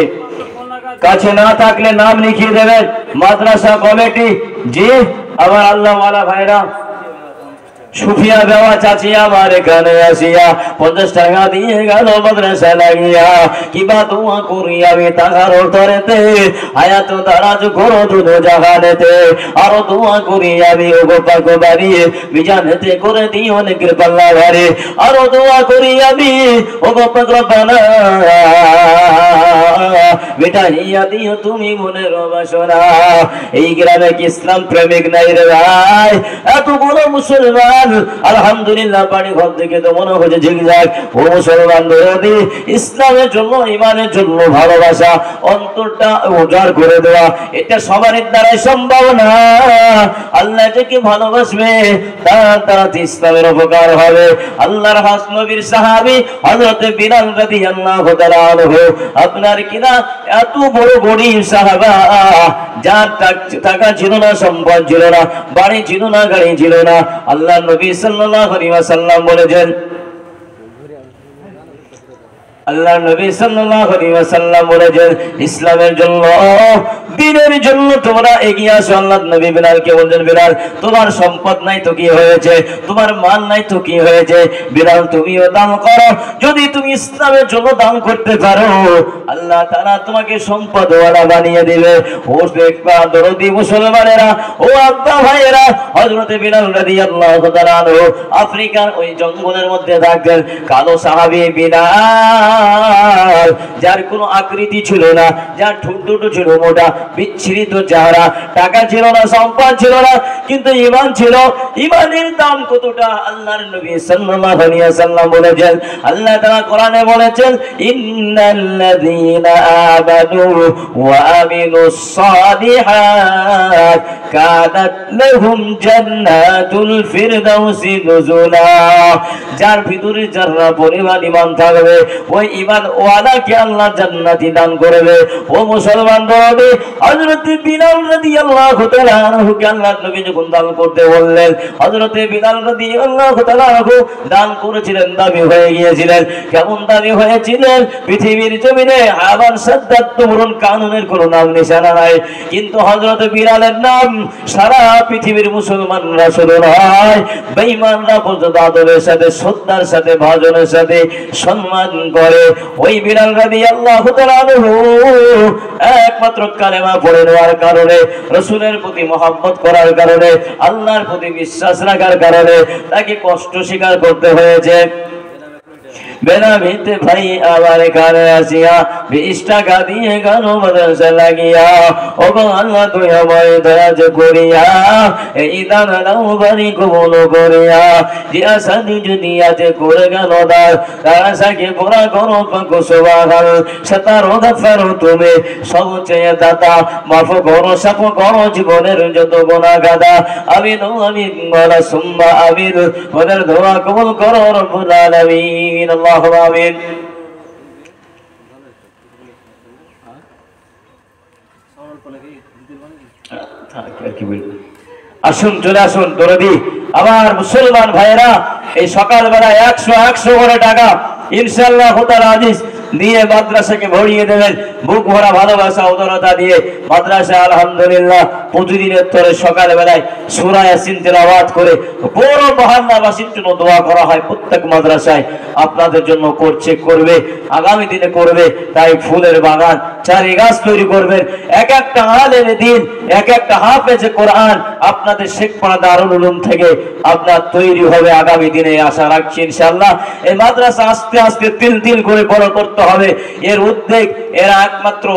কাছে না থাকলে নাম লিখিয়ে দেবেন মাদ্রাসা কমিটি। জি, আমার আল্লাহ ওয়ালা ভাইরা, সুফিয়া বেওয়া চাচি আমার এখানে আসিয়া 50 টাকা দিয়ে গেল মাদ্রাসা লাগিয়া, কিবা দোয়া করি আমি তাহার তরেতে, হায়াত দারাজ করো দুনো জাহানেতে, আরো দোয়া করি আমি ওগো পাক বাড়িয়ে মিজানেতে করে দিও অনেকের পাল্লা ভারে, আরো দোয়া করি আমি ওগো পাক রব্বানা মিটাইয়া দিও তুমি মনের বাসনা। এই গ্রামে কি ইসলাম প্রেমিক নাই রে ভাই? এত বড় মুসলমান, আলহামদুলিল্লাহ বাড়ি ঘর থেকে তো মনে হচ্ছে ঝিকঝাক। ও মুসলমান দরদি, ইসলামের জন্য, ইমানের জন্য ভালোবাসা, অন্তরটা উজাড় করে দেওয়া, এটা সবার দ্বারাই সম্ভব না। আল্লাহ যাকে ভালোবাসবে তার দ্বারা ইসলামের উপকার হবে। আল্লাহর হাস নবীর সাহাবী হযরত বিলাল রাদিয়াল্লাহু তাআলা আনহু, আপনার কিনা এত বড় গরীব সাহাবা, যার টাকা ছিল না, সম্পদ ছিল না, বাড়ি ছিল না, গাড়ি ছিল না। আল্লাহ নবী সাল্লাল্লাহু আলাইহি ওয়াসাল্লাম বলেছেন, আল্লাহ নবী সাল্লাল্লাহু আলাইহি ওয়াসাল্লাম বলেছেন ইসলামের জন্য দ্বীনের জন্য তোমরা এগিয়ে আসো। আল্লাহ নবী বিলালকে বললেন, বিলাল তোমার সম্পদ নাই তো কি হয়েছে, তোমার মাল নাই তো কি হয়েছে, বিলাল তুমিও দান করো। যদি তুমি ইসলামের জন্য দান করতে পারো আল্লাহ তাআলা তোমাকে সম্পদওয়ালা বানিয়ে দিবে। ও দেখবা দরদি মুসলমানেরা, ও আব্বা ভাইয়েরা, হযরত বিলাল রাদিয়াল্লাহু তাআলা আনহু আফ্রিকার ওই জঙ্গলের মধ্যে থাকতেন। কালো সাহাবী বিলাল, যার কোনো আকৃতি ছিল না, যার ঠোঁট ছিল মোটা, বিচ্ছিরিত চেহারা, টাকা ছিল না, সম্পদ ছিল না, কিন্তু ঈমান ছিল। ঈমানের দাম কতটা আল্লাহর নবী সাল্লাল্লাহু আলাইহি ওয়াসাল্লাম বলেছেন। আল্লাহ তাআলা কোরআনে বলেছেন, ইন্নাল্লাযীনা আমানু ওয়া আমিলুস সালিহাত কানাত লাহুম জান্নাতুল ফিরদাউসি নুজুলা। যার ভিতরে যারা পরিমাণ ঈমান থাকবে ওই ঈমান ওয়ালাকে আল্লাহ জান্নাতি দান করবে। ও মুসলমান বলবে, হযরত বিলাল রাদিয়াল্লাহু তাআলা আনহুকে আল্লাহ নবী যখন দান করতে বললেন, হযরত বিলাল রাদিয়াল্লাহু তাআলা আনহু দান করেছিলেন, দাবি হয়ে গিয়েছিলেন। কেমন দাবি হয়েছিলেন? পৃথিবীর জমিনে আবার সাদ্দাত তুমরুন কানুনের কোনো নাম নিশানা নাই, কিন্তু হযরত বিলালের নাম সারা পৃথিবীর মুসলমানরা শুধু নয় বেঈমানরা পর্যন্ত আদরের সাথে, শ্রদ্ধার সাথে, ভাজনের সাথে সম্মান করে। ওই বিলাল রাদিয়াল্লাহু তাআলা আনহু একমাত্র কালেমা পড়ে নেওয়ার কারণে, রাসূলের প্রতি মহব্বত করার কারণে, আল্লাহর প্রতি বিশ্বাস রাখার কারণে তাকে কষ্ট স্বীকার করতে হয়েছে। বেনামিতে ভাই আবার এখানে আসিয়া 20 টাকা দিয়ে গান মাদ্রাসা লাগিয়া, ও গো আল্লাহ তুই আমায় দয়া করিয়া এই দান নাও বাড়ি কবুল করিয়া, যে আশা যদি আছে করে গেল দার তার আশাকে পুরা করো পাক সুবহান। সতার গাফার তুমি সবচেয়ে দাতা, মাফ করো সাফ করো জীবনের যত গুনাহ গাদা। আমিন আমিন বলা সুম্মা আমিন, ওদের দোয়া কবুল করো রব্বুল আলামিন। আল্লাহুম্মা আমিন। আসুন, চলে আসুন দরদি আমার মুসলমান ভাইয়েরা, এই সকালবেলা 100 করে টাকা ইনশাআল্লাহ তাআলা আজিজ দিয়ে মাদ্রাসাকে ভরিয়ে দেবেন। বুক ভরা ভালোবাসা উদারতা দিয়ে মাদ্রাসা আলহামদুলিল্লাহ প্রতিদিনের তরে সকালবেলায় সূরা ইয়াসিন তেলাওয়াত করে পুরো মহল্লাবাসীর জন্য দোয়া করা হয়। প্রত্যেক মাদ্রাসায় আপনাদের জন্য করছে, করবে, আগামী দিনে করবে। তাই ফুলের বাগান, চারি গাছ তৈরি করবেন। এক একটা আলেম দিন, এক একটা হাফেজ কোরআন আপনাদের শেখপাড়া দারুল উলুম থেকে আপনার তৈরি হবে আগামী দিনে, আশা রাখছি ইনশাআল্লাহ। এই মাদ্রাসা আস্তে আস্তে তিল তিল করে বড় করতে হবে। এর উদ্যোগ, এর একমাত্র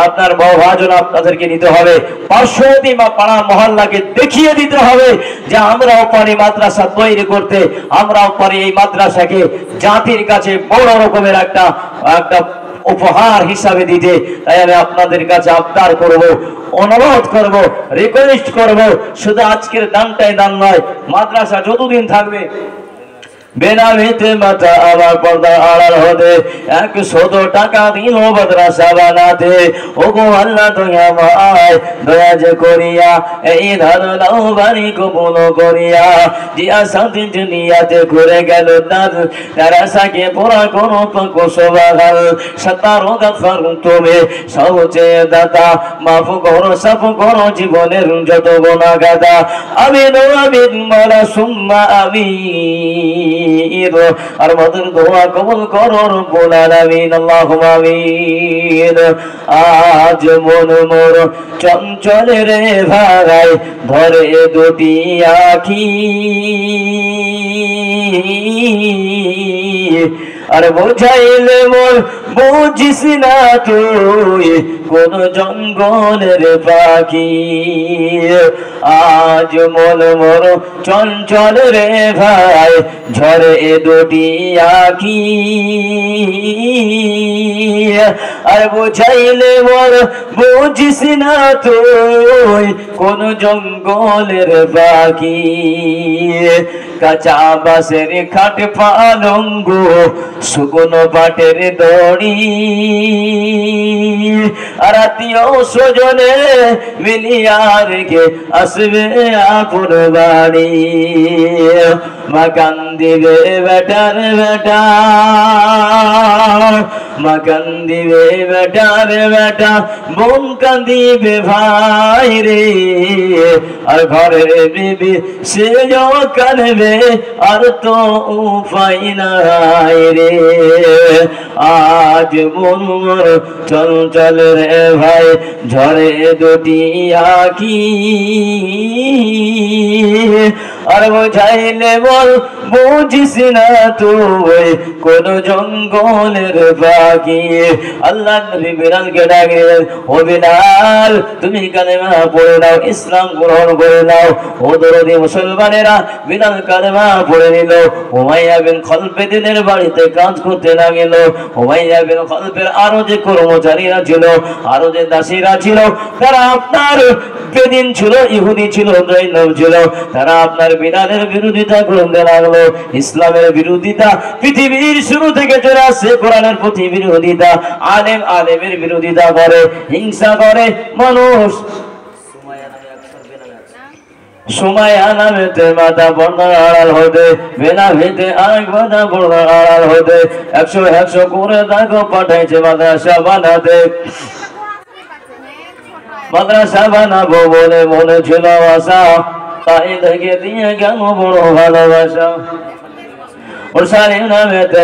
আপনার ভাজন আপনাদেরকে নিতে হবে। পার্শ্ববর্তী পাড়া মহল্লাকে দেখিয়ে দিতে হবে যে আমরাও পারি মাদ্রাসা তৈরি করতে, আমরাও পারি এই মাদ্রাসাকে জাতির কাছে বড় রকমের একটা উপহার হিসাবে দিতে। তাই আমি আপনাদের কাছে আবদার করব, অনুরোধ করব, রিকোয়েস্ট করব, শুধু আজকের দানটাই দান নয়, মাদ্রাসা যতদিন থাকবে বেনামিতে মাথা আমার পর্দা আড়াল হতে 100 টাকা দিন মাদ্রাসা বানাতে। ও গো আল্লাহ দয়া মায় দয়া যে করিয়া এই ধারণাও বাড়ি কবুল করিয়া, যে আশা দিন দুনিয়াতে ঘুরে গেল তার আশাকে পুরা করো পাক সুবহান। সতার গাফার তুমি সবচেয়ে দাতা, মাফ করো সাফ করো জীবনের যত গুনাহ গাদা। আমিন আমিন বলা সুম্মা আমিন। আর মধুর দোয়া কবুল করো রব্বুল আলামিন। আল্লাহুম্মা আমিন। আজ মন মোর চঞ্চল রে ভাই ধরে দুটি আখি, আর বোঝাইলে মোর বুঝিস না তুই কোন জঙ্গলের পাখি। আজ মন মোর চঞ্চল রে ভাই ঝরে দুটি আখি, আর বোঝাইলে মোর বুঝিস না তুই কোন জঙ্গলের পাখি। কাঁচা বাঁশের খাট পালঙ্গ শুকনো পাটের দড়ি, আর আত্মীয় স্বজনে মিলিয়া রেখে আসবে আপন বাড়ি। মা কান্দিবে বেটার বেটা মা কান্দিবে বেটা রে বেটা, বোন কান্দিবে ভাই রে, আর ঘরের বিবি সেও কাঁদবে, আর তো উপায় নাই রে। আজ মন মোর চঞ্চল রে ভাই, ঝরে দুটি আঁখি, আর বোঝাইলে বল বুঝিস না তুই কোন জঙ্গলের পাখি। আল্লাহ নবী বিলালকে ডাকলেন, ও বিলাল তুমি কালেমা পড়ে নাও, ইসলাম গ্রহণ করে নাও। ও দরদি মুসলমানেরা, বিলাল কালেমা পড়ে নিল। উমাইয়া বিন খলফে দিনের বাড়িতে কাজ করতে লাগিল। উমাইয়া বিন খলফের আরো যে কর্মচারীরা ছিল, আরো যে দাসীরা ছিল, তারা আপনার বেদিন ছিল, ইহুদি ছিল, জৈনব ছিল, তারা আপনার বিলালের বিরোধিতা করতে লাগলো। ইসলামের বিরোধিতা পৃথিবীর শুরু থেকে চলে আসছে, কোরআনের প্রতি বিরোধিতা, আলেমের বিরোধিতা করে, হিংসা করে মানুষ। সুমাইয়া নামেতে মাথা পর্দার আড়াল হতে, বেলা ভেতে আরেক মাথা পর্দার আড়াল হতে 100 করে তাকে পাঠাইছে মাদ্রাসা বানাতে। মাদ্রাসা বানাবো বলে মনে ছিল আশা, তাই থেকে দিয়ে গেল বড় ভালোবাসা।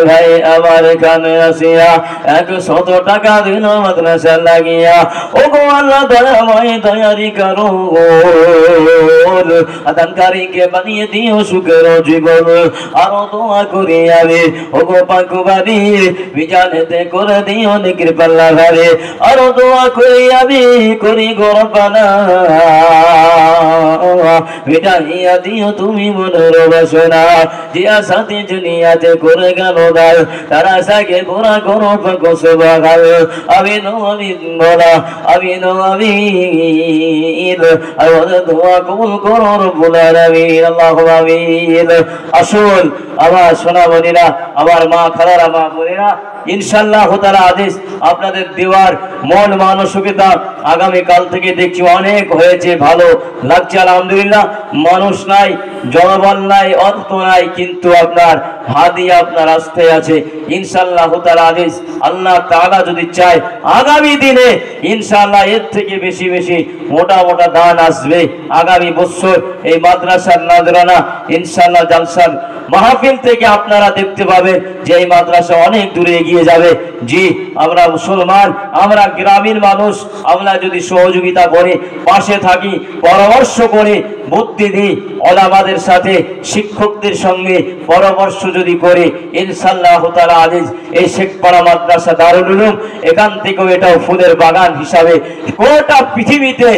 ভাই আমার কানে আসিয়া 100 টাকা দিল মাদ্রাসা লাগিয়া। ও গো আল্লাহ দয়াময় দয়ারি করো, আদানকারীকে বানিয়ে দিও সুখের জীবন। আরো দোয়া করি আমি, ও গো পাকুবাড়ি বিজানেতে করে দিও নিকির পাল্লা ভারে। আরো দোয়া করি আমি, করি গরপানা বিটাইয়া দিও তুমি মনের বাসনা। জিয়া সাথে দুনিয়াতে করে গেল দাল, তারা সাকে পুরা করো পাকো সুবহান। আমি নবী বলা, আমি নবী আমাদের দোয়া কবুল করো রব্বুল আলামিন, আল্লাহুম্মা আমিন। আসুন আমার সোনামণিরা, আমার মা খালারা, মা বোনেরা, ইনশাআল্লাহ তাআলা আদেশ আপনাদের দেওয়ার মন মানসিকতা আগামী কাল থেকে দেখছি অনেক হয়েছে, ভালো লাগছে আলহামদুলিল্লাহ। মানুষ নাই, জনবল নাই, অর্থ নাই, কিন্তু আপনার হাদিয়া আপনার আস্থে আছে ইনশাআল্লাহ তাআলা আদেশ। আল্লাহ তাআলা যদি চায় আগামী দিনে ইনশাআল্লাহ এর থেকে বেশি বেশি মোটা মোটা দান আসবে। আগামী বছর এই মাদ্রাসার নজরানা ইনশাআল্লাহ জালসার মাহফিল থেকে আপনারা দেখতে পাবেন যে এই মাদ্রাসা অনেক দূরে এগিয়ে যাবে। জি, আমরা মুসলমান, আমরা গ্রামীণ মানুষ, আমরা যদি সহযোগিতা করে পাশে থাকি, পরামর্শ করে বুদ্ধি দিই, ওলামাদের সাথে শিক্ষকদের সঙ্গে পরামর্শ যদি করে ইনশাআল্লাহ তাআলা আদেশ এই শেখপাড়া মাদ্রাসা দারুল উলুম এখান থেকেও এটাও ফুলের বাগান হিসাবে গোটা পৃথিবীতে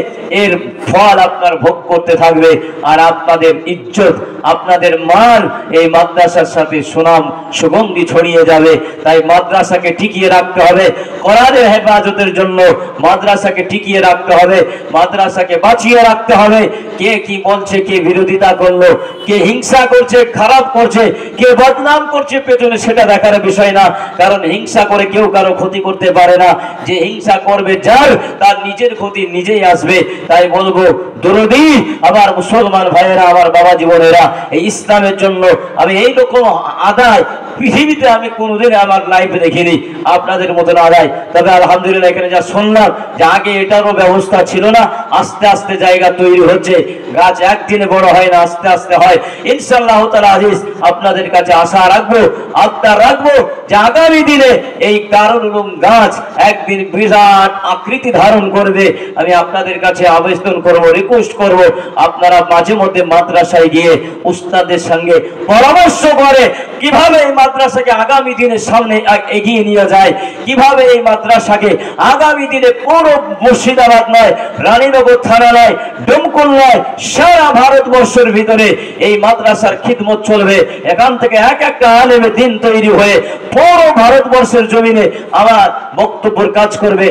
এর ফল আপনার ভোগ করতে থাকবে। আর আপনাদের ইজ্জত, আপনাদের মান এই মাদ্রাসার সাথে সুনাম সুগন্ধি ছড়িয়ে যাবে। তাই মাদ্রাসাকে টিকিয়ে রাখতে হবে, কোরআনের হেফাজতের জন্য মাদ্রাসাকে টিকিয়ে রাখতে হবে, মাদ্রাসাকে বাঁচিয়ে রাখতে হবে। কে কি বলছে, কে বিরোধিতা করলো, কে হিংসা করছে, খারাপ করছে, কে বদনাম করছে পেছনে, সেটা দেখার বিষয় না। কারণ হিংসা করে কেউ কারো ক্ষতি করতে পারে না। যে হিংসা করবে যার, তার নিজের ক্ষতি নিজেই আসবে। তাই বলবো দরদি আমার মুসলমান ভাইয়েরা, আমার বাবা জীবনেরা, এই ইসলামের জন্য আমি এইরকম আদায় পৃথিবীতে আমি কোনোদিন আমার লাইফে দেখিনি আপনাদের মতন আদায়। তবে আলহামদুলিল্লাহ এখানে যা শুনলাম যে আগে এটারও ব্যবস্থা ছিল না, আস্তে আস্তে জায়গা তৈরি হচ্ছে। গাছ একদিনে বড় হয় না, আস্তে আস্তে হয়। ইনশাআল্লাহ তাআলা আজিজ আপনাদের কাছে আশা রাখবো, আবদার রাখবো যে আগামী দিনে এই দারুল উলুম গাছ একদিন বিরাট আকৃতি ধারণ করবে। আমি আপনাদের কাছে আবেদন করব, রিকোয়েস্ট করব, আপনারা মাঝে মধ্যে মাদ্রাসায় গিয়ে উস্তাদের সঙ্গে পরামর্শ করে কিভাবে এই মাদ্রাসাকে আগামী দিনের সামনে এগিয়ে নিয়ে যায়, কিভাবে এই মাদ্রাসাকে আগামী দিনে পুরো মুর্শিদাবাদ নয়, রানীনগর থানা নয়, ডুমকুল নয়, সারা ভারতবর্ষের ভিতরে এই মাদ্রাসার খিদমত চলবে। এখান থেকে এক একটা আলেমে দিন তৈরি হয়ে পুরো ভারতবর্ষের জমিনে আমার বক্তব্যের কাজ করবে।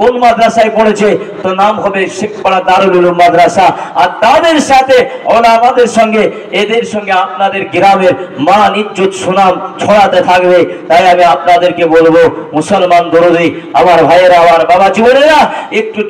কোন মাদ্রাসায় পড়েছে তো নাম হবে শেখপাড়া দারুল উলুম মাদ্রাসা। আর তাদের সাথে ওলামাদের সঙ্গে, এদের সঙ্গে আপনাদের গ্রামের মান ইজ্জত দুরূদ সুনাম ছড়াতে থাকবে। তাই আমি আপনাদেরকে বলবো, মুসলমান দরদি আমার ভাইয়েরা, আমার বাবা জীবনেরা, একটু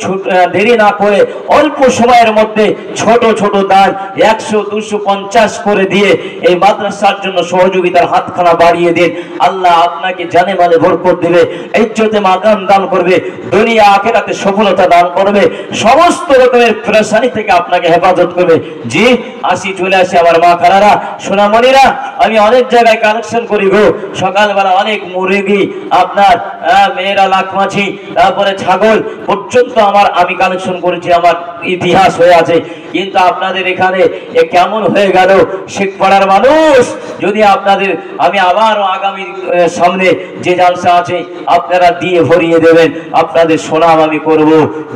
দেরি না করে অল্প সময়ের মধ্যে ছোট ছোট দান 100, 250 করে দিয়ে এই মাদ্রাসার জন্য সহযোগিতার হাতখানা বাড়িয়ে দিন। আল্লাহ আপনাকে জানে মালে বরকত দিবে, ইজ্জতে মাকাম দান করবে, দুনিয়া আখিরাতে সফলতা দান করবে, সমস্ত রকমের পেরেশানি থেকে আপনাকে হেফাজত করবে। জি আসি, চলে আসি আমার মা খালারা, সোনামণিরা। আমি অনেক জায়গায় কালেকশন করি গো, সকালবেলা অনেক মুরগি, আপনার মেয়েরা লাখ মাছি, তারপরে ছাগল পর্যন্ত আমি কালেকশন করেছি, আমার ইতিহাস হয়ে আছে। কিন্তু আপনাদের এখানে কেমন হয়ে গেল শেখপাড়ার মানুষ? যদি আপনাদের আমি আবারও আগামী সামনে যে জালসা আছে আপনারা দিয়ে ভরিয়ে দেবেন, আপনাদের সুনাম আমি করব।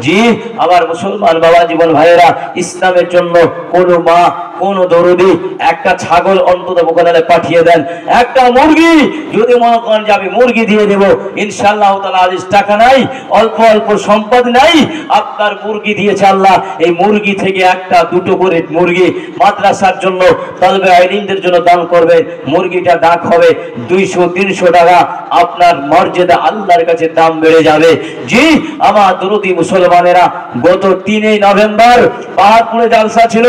জি আমার মুসলমান বাবা জীবন ভাইয়েরা, ইসলামের জন্য কোন মা, কোন দরদি একটা ছাগল অন্তত বোকালে পাঠিয়ে দেন, একটা মুরগি যদি মনে করেন যে আমি মুরগি দিয়ে দেব, ইনশাআল্লাহ তাআলা আজ টাকা নাই, অল্প অল্প সম্পদ নাই, আপনার মুরগি দিয়েছে আল্লাহ, এই মুরগি থেকে একটা দুটো করে মুরগি মাদ্রাসার জন্য, তালবে ইলমদের জন্য দান করবে। মুরগিটা ডাক হবে 200-300 টাকা, আপনার মর্যাদা আল্লাহর কাছে দাম বেড়ে যাবে। জি আমার দরদি মুসলমানেরা, গত 3 নভেম্বর পাহাড়পুরে জালসা ছিল,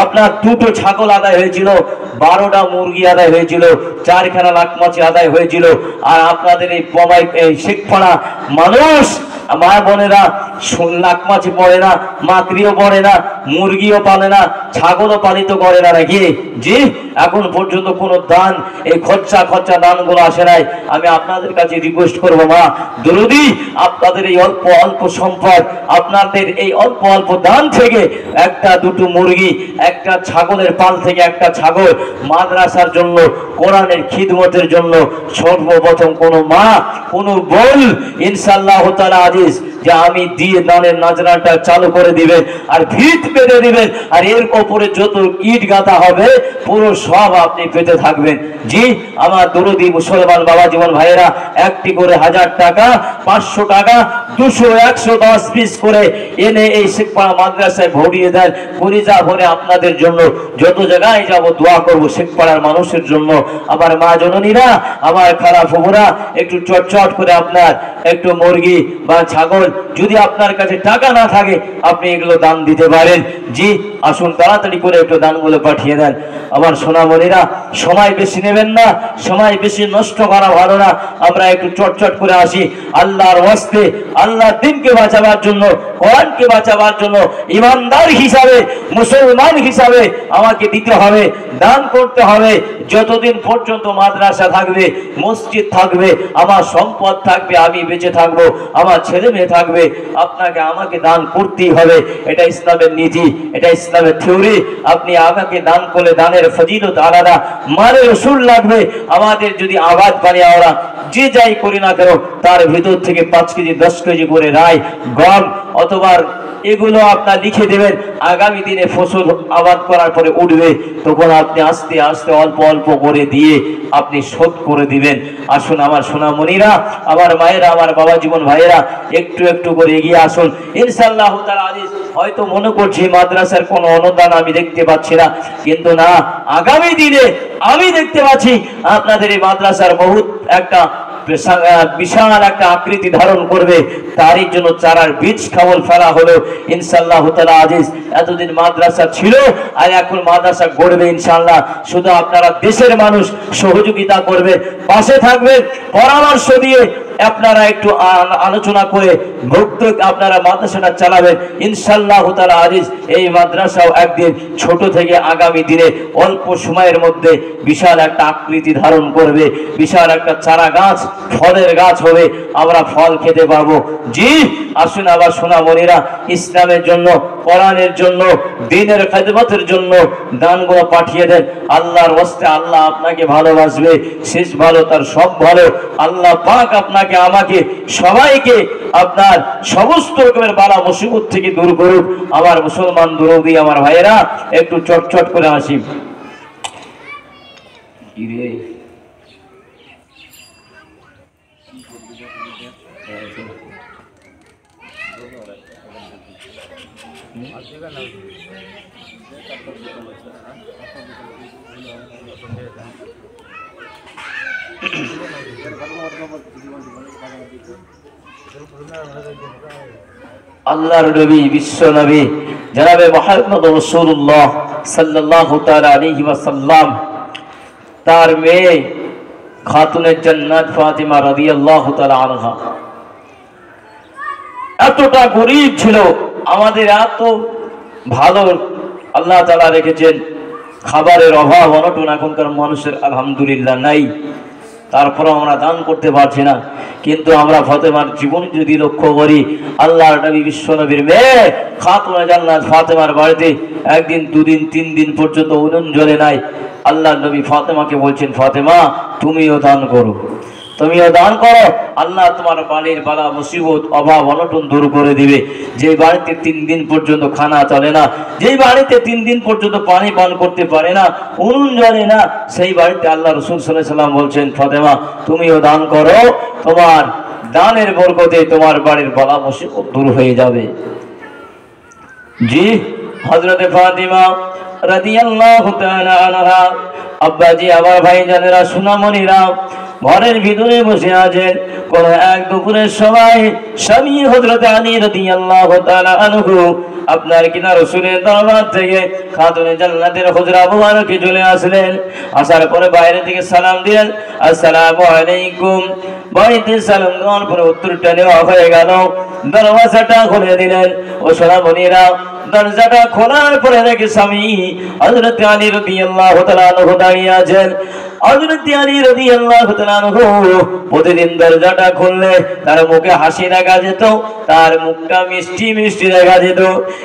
আপনার 2টো ছাগল আদায় হয়েছিল, 12টা মুরগি আদায় হয়েছিল, 4খানা লাখ মাছি আদায় হয়েছিল। আর আপনাদের এই শেখপাড়া মানুষ, মা বোনেরা, লাখ মাছি পড়ে না, মাকড়িও পড়ে না, মুরগিও পালে না, ছাগলও পালিত করে না নাকি? জি এখন পর্যন্ত কোনো দান, এই খরচা দানগুলো আসে নাই। আমি আপনাদের কাছে রিকোয়েস্ট করবো, মা দরদি, আপনাদের এই অল্প অল্প সম্পদ, আপনাদের এই অল্প অল্প দান থেকে একটা দুটো মুরগি, একটা ছাগলের পাল থেকে একটা ছাগল মাদ্রাসার জন্য, কোরআনের খিদমতের জন্য, সর্বপ্রথম কোনো মা, কোনো বোন ইনশাআল্লাহ তাআলা আজিজ যে আমি দিয়ে দানের নাজরাটা চালু করে দিবেন, আর ভিত পেতে দিবেন, আর এর উপরে যত ইট গাঁথা হবে পুরো সব আপনি পেতে থাকবেন। জি আমার দরদি মুসলমান বাবা জীবন ভাইয়েরা, একটি করে 1000 টাকা, 500 টাকা, 200, 110 পিস করে এনে এই শেখপাড়া মাদ্রাসায় ভরিয়ে দেন। কলিজা ভরে আপনাদের জন্য যত জায়গায় যাব দোয়া করব শেখপাড়ার মানুষের জন্য। আমার মা জননীরা, আমার খারাপ ফুবুরা, একটু চটচট করে আপনার একটু মুরগি বা ছাগল, যদি আপনার কাছে টাকা না থাকে আপনি এগুলো দান দিতে পারেন। জি আসুন তাড়াতাড়ি করে একটু দানগুলো পাঠিয়ে দেন। আমার সোনামণিরা, সময় বেশি নেবেন না, সময় বেশি নষ্ট করা ভালো না, আমরা একটু চটচট করে আসি। আল্লাহর ওয়াস্তে, আল্লাহর দ্বীনকে বাঁচাবার জন্য, কোরআনকে বাঁচাবার জন্য, ইমানদার হিসাবে, মুসলমান হিসাবে আমাকে দিতে হবে, দান করতে হবে। যতদিন পর্যন্ত মাদ্রাসা থাকবে, মসজিদ থাকবে, আমার সম্পদ থাকবে, আমি বেঁচে থাকবো, আমার ছেলে মেয়ে থাকবে, আপনাকে আমাকে দান করতেই হবে। এটা ইসলামের নীতি, এটা ইসলামের থিওরি। আপনি আমাকে দান করলে দানের ফজিলত আলাদা, মানে রসুল লাগবে। আমাদের যদি আবাদ বানিয়ে আমরা যে যাই করি না কেন, তার ভিতর থেকে 5 কেজি 10 কেজি করে রাই, গম অথবা এগুলো আপনার লিখে দেবেন। আগামী দিনে ফসল আবাদ করার পরে উঠবে, তখন আপনি আস্তে আস্তে অল্প অল্প করে দিয়ে আপনি শোধ করে দিবেন। আসুন আমার সোনামণিরা, আমার মায়েরা, আমার বাবা জীবন ভাইয়েরা, একটু একটু করে এগিয়ে আসুন। ইনশাআল্লাহ তাআলা আজিজ, হয়তো মনে করছি মাদ্রাসার কোনো অনুদান আমি দেখতে পাচ্ছি না, কিন্তু না, আগামী দিনে আমি দেখতে পাচ্ছি আপনাদের এই মাদ্রাসার বহুত একটা বিশাল একটা আকৃতি ধারণ করবে। তারই জন্য চারার বীজ খাবল ফেলা হলো। ইনশাআল্লাহ তাআলা আজিজ, এতদিন মাদ্রাসা ছিল আর এখন মাদ্রাসা গড়বে ইনশাআল্লাহ। শুধু আপনারা দেশের মানুষ সহযোগিতা করবে, পাশে থাকবেন, পরামর্শ দিয়ে আপনারা একটু আলোচনা করে ভক্ত আপনারা মাদ্রাসাটা চালাবেন। ইনশাআল্লাহ তাআলা আজিজ, এই মাদ্রাসাও একদিন ছোট থেকে আগামী দিনে অল্প সময়ের মধ্যে বিশাল একটা আকৃতি ধারণ করবে, বিশাল একটা চারা গাছ, ফলের গাছ হবে, আমরা ফল খেতে পারবো। জি আসুন আবার সোনামণিরা, ইসলামের জন্য, কোরআনের জন্য, দ্বীনের খেদমতের জন্য দানগুলো পাঠিয়ে দেন। আল্লাহর ওয়াস্তে আল্লাহ আপনাকে ভালোবাসবে, শেষ ভালো তার সব ভালো। আল্লাহ পাক আপনাকে, আমাকে, সবাইকে আপনার সমস্ত রকমের বালা মুসিবত থেকে দূর করুক। আমার মুসলমান দরদি আমার ভাইয়েরা, একটু চটচট করে আসি। আল্লাহর নবী বিশ্ব নবী জনাবে মুহাম্মদ রাসূলুল্লাহ সাল্লাল্লাহু তাআলা আলাইহি ওয়াসাল্লাম তার মেয়ে খাতুনে জান্নাত ফাতিমা রাদিয়াল্লাহু তাআলা আনহা এতটা গরীব ছিল, আমাদের এত ভালো আল্লাহ তাআলা রেখেছেন, খাবারের অভাব অনটন এখনকার মানুষের আলহামদুলিল্লাহ নাই, তারপর আমরা দান করতে পারছি না। কিন্তু আমরা ফাতেমার জীবন যদি লক্ষ্য করি, আল্লাহর নবী বিশ্ব নবীর মেয়ে খাতুনে জান্নাত ফাতেমার বাড়িতে একদিন দুদিন তিন দিন পর্যন্ত উনুন জ্বলে নাই। আল্লাহর নবী ফাতেমাকে বলছেন, ফাতেমা তুমিও দান করো, তুমিও দান করো, আল্লাহ তোমার বাড়ির বালা মুসিবত অভাব অনটন দূর করে দিবে। যে বাড়িতে 3 দিন পর্যন্ত খানা চলে না, যেই বাড়িতে 3 দিন পর্যন্ত পানি পান করতে পারে না, উনুন জ্বলে না, সেই বাড়িতে আল্লাহ রাসূল সাল্লাল্লাহু আলাইহি ওয়াসাল্লাম বলছেন, ফাতেমা তুমিও দান করো, তোমার দানের বরকতে তোমার বাড়ির বালা মুসিবত দূর হয়ে যাবে। জি হযরতে ফাতিমা রাদিয়াল্লাহু তাআলা আনহা, আব্বাজি আমার ভাইজানেরা সোনামণিরা ঘরের ভিতরে বসে আছেন। কোন এক দুপুরের সময় স্বামী হযরত আলী রাদিয়াল্লাহু তাআলা আনহু আপনার কিনা রাসূলের দরবার থেকে খাতুনে জান্নাতের হুজরা মুবারকে চলে আসলেন। আসার পরে বাইরে থেকে সালাম দিলেন, আসসালামু আলাইকুম। বাড়িতে সালাম দেওয়ার পরে উত্তরটা নেওয়া হয়ে গেল, দরওয়াজাটা খুলে দিলেন। ও সোনামণিরা, দরজাটা খোলার পরে দেখে স্বামী হযরত আলী রাদিয়াল্লাহু তাআলা আনহু দাঁড়িয়ে আছেন। হযরত আলী রাদিয়াল্লাহু তাআলা আনহু প্রতিদিন দরজাটা খুললে তার মুখে হাসি দেখা যেত, তার মুখটা মিষ্টি মিষ্টি দেখা যেত।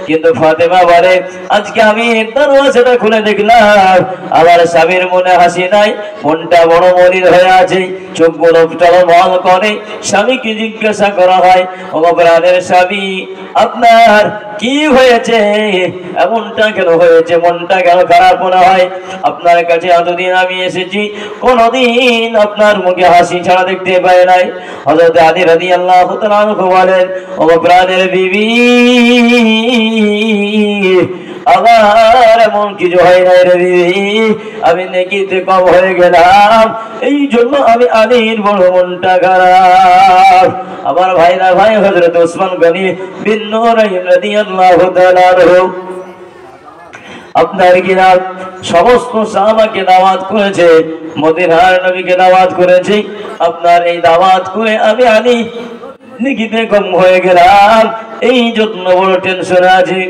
কিন্তু ফাতেমা বলে, আজকে আমি দরজাটা খুলে দেখলাম আমার স্বামীর মনে হাসি নাই, মনটা বড় মলিন হয়ে আছে, চোখগুলো টলমল করে। স্বামীকে জিজ্ঞাসা করা হয়, ও প্রাণের স্বামী, আপনার কি হয়েছে, এমনটা কেন হয়েছে, মনটা কেন খারাপ মনে হয়? আপনার কাছে এতদিন আমি এসেছি, কোনদিন আপনার মুখে হাসি ছাড়া দেখতে পাই নাই। হযরত আলী রাদিয়াল্লাহু তাআলা আনহু বলেন, ও প্রাণের বিবি, আমার এমন কিছু হয় নাই রে বিবি, আমি নেকিতে কম হয়ে গেলাম, এই জন্য আমি আলীর বড় মনটা খারাপ। আমার ভাইরা ভাই হযরত ওসমান গনি বিন নুরাইন রাদিয়াল্লাহু তাআলা আনহু আপনার কিনা সমস্ত সাহাবাকে দাওয়াত করেছে, মদিনার নবীকে দাওয়াত করেছে। আপনার এই দাওয়াত করে আমি আলী নেকিতে কম হয়ে গেলাম, এই জন্য বড় টেনশনে আছি।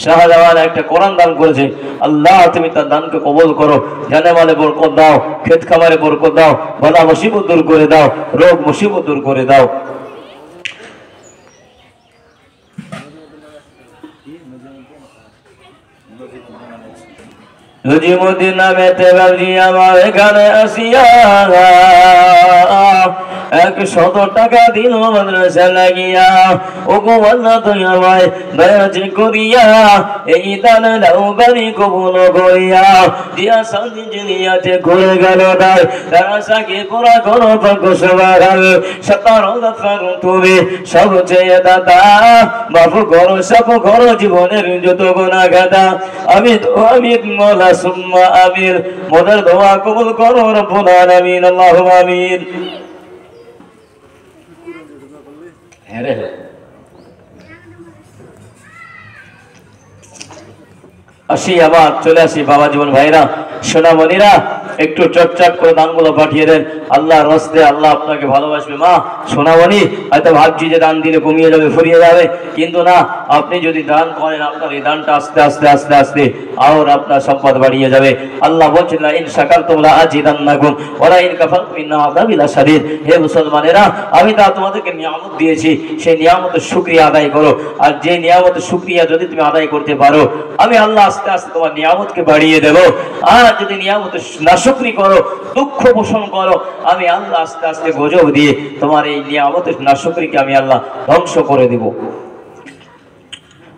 শাহজাহান একটা কোরআন দান করেছে, আল্লাহ তুমি তার দানকে কবুল করো, জানে মালে বরকত দাও, ক্ষেত খামারে বরকত দাও, বালা মুসিবত দূর করে দাও, রোগ মুসিবত দূর করে দাও। নজিমুদ্দিন নামেতে বাবজি আমার এখানে আসিয়া 100 টাকা দিল মাদ্রাসা লাগিয়া, ও গো আল্লাহ তুই আমায় দয়া করিয়া এই দান দাও বাড়ি কবুল করিয়া। দিয়া সাজি জিনিয়াতে ঘুরে গেল তাই রাসাকে পুরা করো পাক সবার, 17 দফার তুমি সব চেয়ে দাদা, বাবু করো সব করো জীবনের যত গুনাহ গাদা। আমি তো আমি মোলা সুম্মা আমির, মোদের দোয়া কবুল করো রব্বুল আলামিন, আল্লাহুম্মা আমিন। আসি আবার চলে আসি বাবা জীবন ভাইরা সোনামণিরা, একটু চটচট করে দানগুলো পাঠিয়ে দেন আল্লাহর রাস্তায়, আল্লাহ আপনাকে ভালোবাসবে। মা সোনামণি হয়তো ভাবছি যে দান দিলে কমিয়ে যাবে, ফুরিয়ে যাবে, কিন্তু না, আপনি যদি দান করেন আপনার এই দানটা আস্তে আস্তে আস্তে আস্তে আর আপনার সম্পদ বাড়িয়ে যাবে। আল্লাহ বলছেন, লা ইন শাকারতুম লা আযিদান্নাকুম ওয়া লা ইন কাফারতুম ইন্না আযাবি লাশাদীদ। হে মুসলমানেরা, আমি তা তোমাদেরকে নিয়ামত দিয়েছি, সেই নিয়ামতের শুকরিয়া আদায় করো। আর যে নিয়ামতের শুকরিয়া যদি তুমি আদায় করতে পারো, আমি আল্লাহ আস্তে আস্তে তোমার নিয়ামতকে বাড়িয়ে দেব। আর যদি নিয়ামতের নাশুকরি করো, দুঃখ পোষণ করো, আমি আল্লাহ আস্তে আস্তে গজব দিয়ে তোমার এই নিয়ামতের নাশুকরিকে আমি আল্লাহ ধ্বংস করে দেব।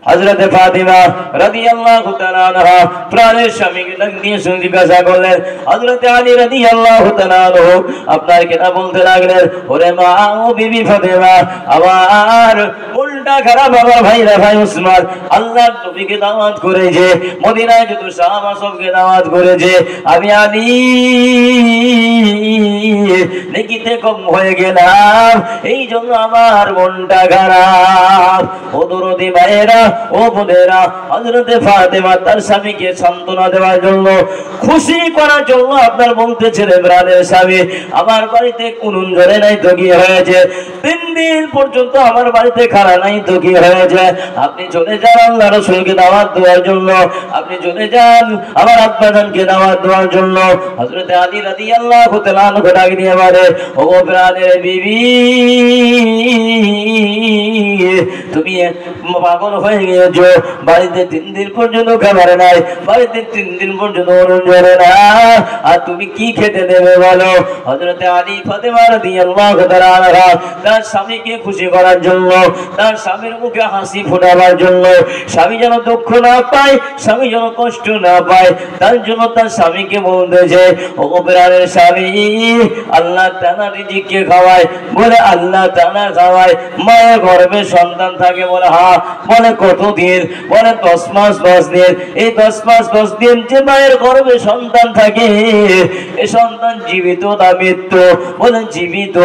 হযরতে ফাতিমা রাদিয়াল্লাহু তাআলা আনহা প্রাণের স্বামীকে ডাক দিয়ে জিজ্ঞাসা করলেন, হযরতে আলী রাদিয়াল্লাহু তাআলা আনহু আপনার কেনা বলতে লাগলেন, ওরে মা ও বিবি ফাতিমা, আমার মনটা খারাপ আমার ভাইরা ভাই ওসমান আল্লাহর নবীকে দাওয়াত করেছে, মদিনায় যত সাহাবা সবকে দাওয়াত করেছে, আমি আলী নেকিতে কম হয়ে গেলাম, এই জন্য আমার মনটা খারাপ। ও দরদি ভাইয়েরা, ও বোনেরা, হযরতে ফাতেমা তার স্বামীকে সান্ত্বনা দেওয়ার জন্য, খুশি করার জন্য আপনার বলতেছিলেন, প্রাণের স্বামী আমার বাড়িতে কুনুন ধরে নাই তো কি হয়েছে, 3 দিন পর্যন্ত আমার বাড়িতে খানা নাই তো কি হয়েছে, আপনি চলে যান আল্লাহ রাসূলকে দাওয়াত দেওয়ার জন্য, আপনি চলে যান আমার আব্বাজানকে দাওয়াত দেওয়ার জন্য। হযরতে আলী রাদিয়াল্লাহু তাআলা আনহু ডাক দিয়ে বলে, ও প্রাণের বিবি, তুমি পাগল হয়ে গিয়েছো, বাড়িতে 3 দিন পর্যন্ত খাবার নাই, বাড়িতে 3 দিন পর্যন্ত অনুন ধরে না, আর তুমি কি খেতে দেবে বলো? হযরতে আলী ফাতেমা রাদিয়াল্লাহু তাআলা আনহা তার স্বামীকে খুশি করার জন্য, তার স্বামীর মুখে হাসি ফোটাবার জন্য, স্বামী যেন দুঃখ না পায়, স্বামী যেন কষ্ট না পায়, তার জন্য তার স্বামীকে বলতেছে, ও প্রাণের স্বামী, আল্লাহ তাআলা রিজিককে খাওয়ায়, বলে আল্লাহ তাআলা খাওয়ায়, মায়ের গর্ভে সন্তান থাকে, বলে হ্যাঁ, বলে কতদিন? বলে 10 মাস 10 দিন। এই 10 মাস 10 দিন যে মায়ের গর্ভে সন্তান থাকে, এই সন্তান জীবিত না মৃত্যু? বলে জীবিত।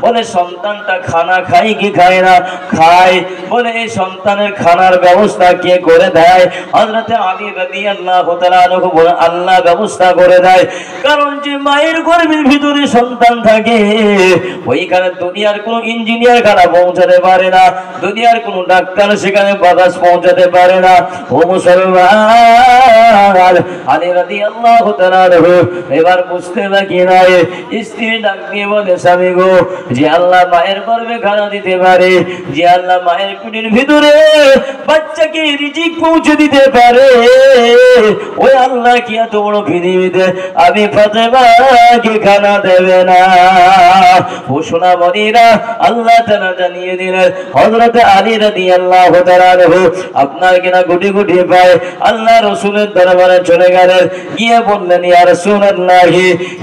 বলে সন্তানটা খানা খায় কি খায় না? খায়। বলে এই সন্তানের খানার ব্যবস্থা কে করে দেয়? হযরতে আলী রাদিয়াল্লাহু তাআলা আনহু বলে আল্লাহ ব্যবস্থা করে দেয়। কারণ যে মায়ের গর্ভের ভিতরে সন্তান থাকে, ওইখানে দুনিয়ার কোনো ইঞ্জিনিয়ার খানা পৌঁছাতে পারে না, দুনিয়ার কোনো ডাক্তার সেখানে বাতাস পৌঁছাতে পারে না। ও মুসলমান, আলী রাদিয়াল্লাহু তাআলা আনহু এবার বুঝতে বাকি নাই, স্ত্রী ডাক দিয়ে বলে, স্বামী গো, যে আল্লাহ মায়ের গর্ভে খানা দিতে পারে, যে আল্লাহ মায়ের পেটের ভিতরে বাচ্চাকে রিজিক পৌঁছে দিতে পারে, ওই আল্লাহ কি এত বড় পৃথিবীতে আমি ফাতেমাকে খানা দেবে না? ও সোনা মনিরা, আল্লাহ তাআলা জানিয়ে দিলেন, হযরত আলী রাদিয়াল্লাহু তাআলা আনহু আপনার কিনা গুটি গুটি পায় আল্লাহ রাসূলের দরবারে চলে গেলেন, গিয়ে বললেন, ইয়া রাসূলুল্লাহ,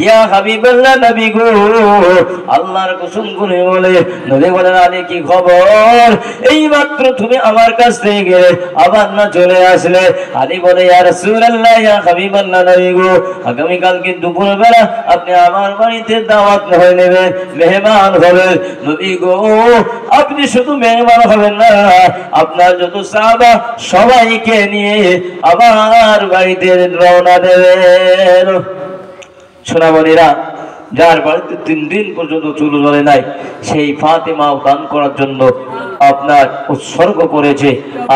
ইয়া হাবিবাল্লাহ, নবী গো, আল্লাহর কসম করে বলে, নবী বলেন, আলী কি খবর? এই মাত্র তুমি আমার কাছ থেকে গেলে, আবার না চলে আসলে? আলী বলে, ইয়া রাসূলুল্লাহ, ইয়া হাবিবাল্লাহ, নবী গো, আগামী কালকে দুপুরবেলা আপনি আমার বাড়িতে দাওয়াত হয়ে নেবেন, মেহমান হবেন। নবী গো, আপনি শুধু মেহমান হবেন না, আপনার যত সাহাবা সবাইকে নিয়ে আমার বাড়িতে রওনা দেবেন। সোনামণিরা, যার বাড়িতে 3 দিন পর্যন্ত চুল জ্বলে নাই, সেই ফাতেমাও দান করার জন্য আপনার উৎসর্গ করেছে।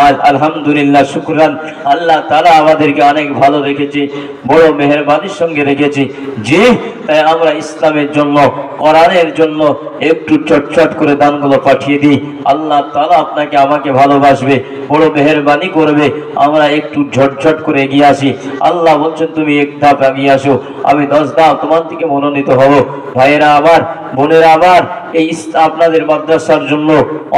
আজ আলহামদুলিল্লাহ, শুকরান, আল্লাহ তাআলা আমাদেরকে অনেক ভালো রেখেছে, বড় মেহেরবানির সঙ্গে রেখেছে, যে তাই আমরা ইসলামের জন্য, কোরআনের জন্য একটু চটচট করে দানগুলো পাঠিয়ে দিই। আল্লাহ তাআলা আপনাকে আমাকে ভালোবাসবে, বড় মেহেরবানি করবে, আমরা একটু ঝটঝট করে এগিয়ে আসি। আল্লাহ বলছেন, তুমি 1 ধাপ এগিয়ে আসো, আমি 10 ধাপ তোমার থেকে মনোনীত হব। ভাইয়েরা আমার, বোনেরা আমার, এই আপনাদের মাদ্রাসার জন্য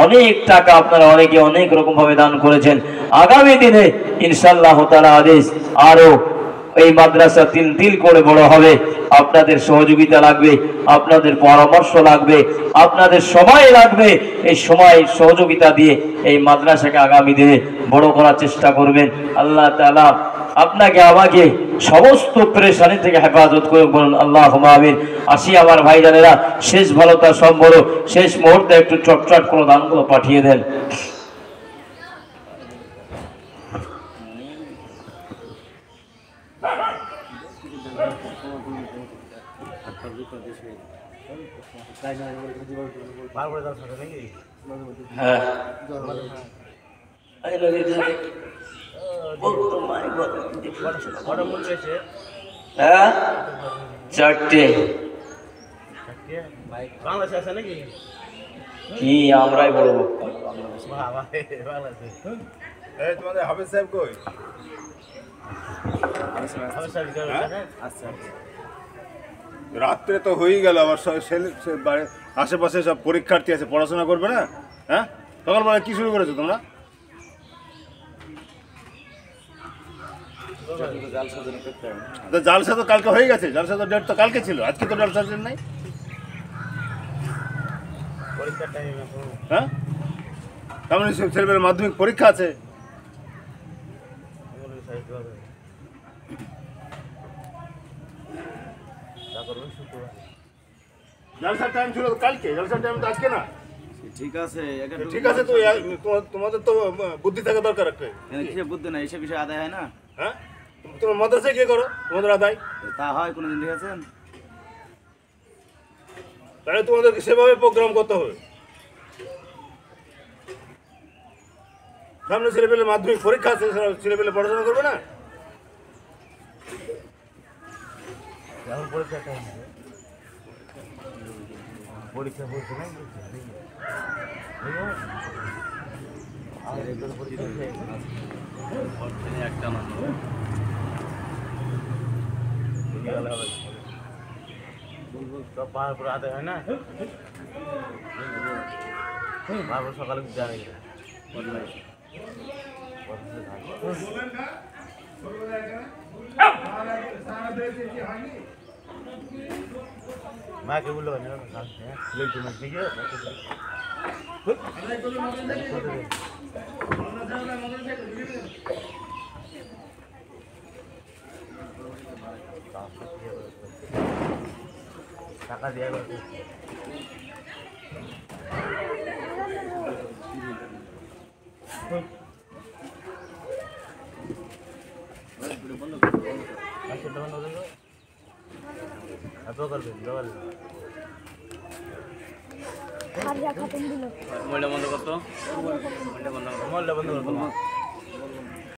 অনেক টাকা আপনারা অনেকে অনেক রকম ভাবে দান করেছেন। আগামী দিনে ইনশাআল্লাহ তাআলা আদেশ আরো এই মাদ্রাসা 3 করে বড় হবে। আপনাদের সহযোগিতা লাগবে, আপনাদের পরামর্শ লাগবে, আপনাদের সময় লাগবে। এই সময় সহযোগিতা দিয়ে এই মাদ্রাসাকে আগামী দিনে বড় করার চেষ্টা করবেন। আল্লাহ তাআলা আপনাকে আমাকে সমস্ত পেরেশানি থেকে হেফাজত করে, বলুন আল্লাহুম্মা আমিন। আসি আমার ভাইজানেরা, শেষ ভালোটা সব বড়, শেষ মুহূর্তে একটু চটচট করে দানগুলো পাঠিয়ে দেন। হ্যাঁ, হ্যাঁ, 4টে কি আমরাই বলবো। তোমাদের হাফেজ সাহেব কই? রাত্রে তো হয়েই গেল, আবার আশেপাশে সব পরীক্ষার্থী আছে, পড়াশোনা করবে না? হ্যাঁ, সকালবেলা কি শুরু করেছো তোমরা? তো জালসা তো কালকে হয়ে গেছে, জালসা তো ডেট তো কালকে ছিল, আজকে তো জালসা ডেট নাই। পরীক্ষার টাইমে হ্যাঁ, তেমন ছেলেমেয়ের মাধ্যমিক পরীক্ষা আছে। জালসার টাইম ছিল তো কালকে, জালসার টাইম তো আজকে না। ঠিক আছে ঠিক আছে, তো তোমাদের তো বুদ্ধি থাকা দরকার একটা। কিসে বুদ্ধি না, এসব বিষয় আদায় হয় না। হ্যাঁ, তোমার মাদ্রাসায় কে করো তোমাদের আদায়? তা হয় কোনোদিন দেখেছেন? তাহলে তোমাদেরকে সেভাবে প্রোগ্রাম করতে হবে। সামনে ছেলেপেলে মাধ্যমিক পরীক্ষা আছে, ছেলেপেলে পড়াশোনা করবে না। এখন পরীক্ষার টাইম পরীক্ষা বলছে না একটা মানুষ সব পাহাড় পরে আদায় হয় না, তারপর সকালে জানে মাকে বললো টাকা দিয়ে মোবাইলটা বন্ধ করতো, মোবাইলটা বন্ধ করতো।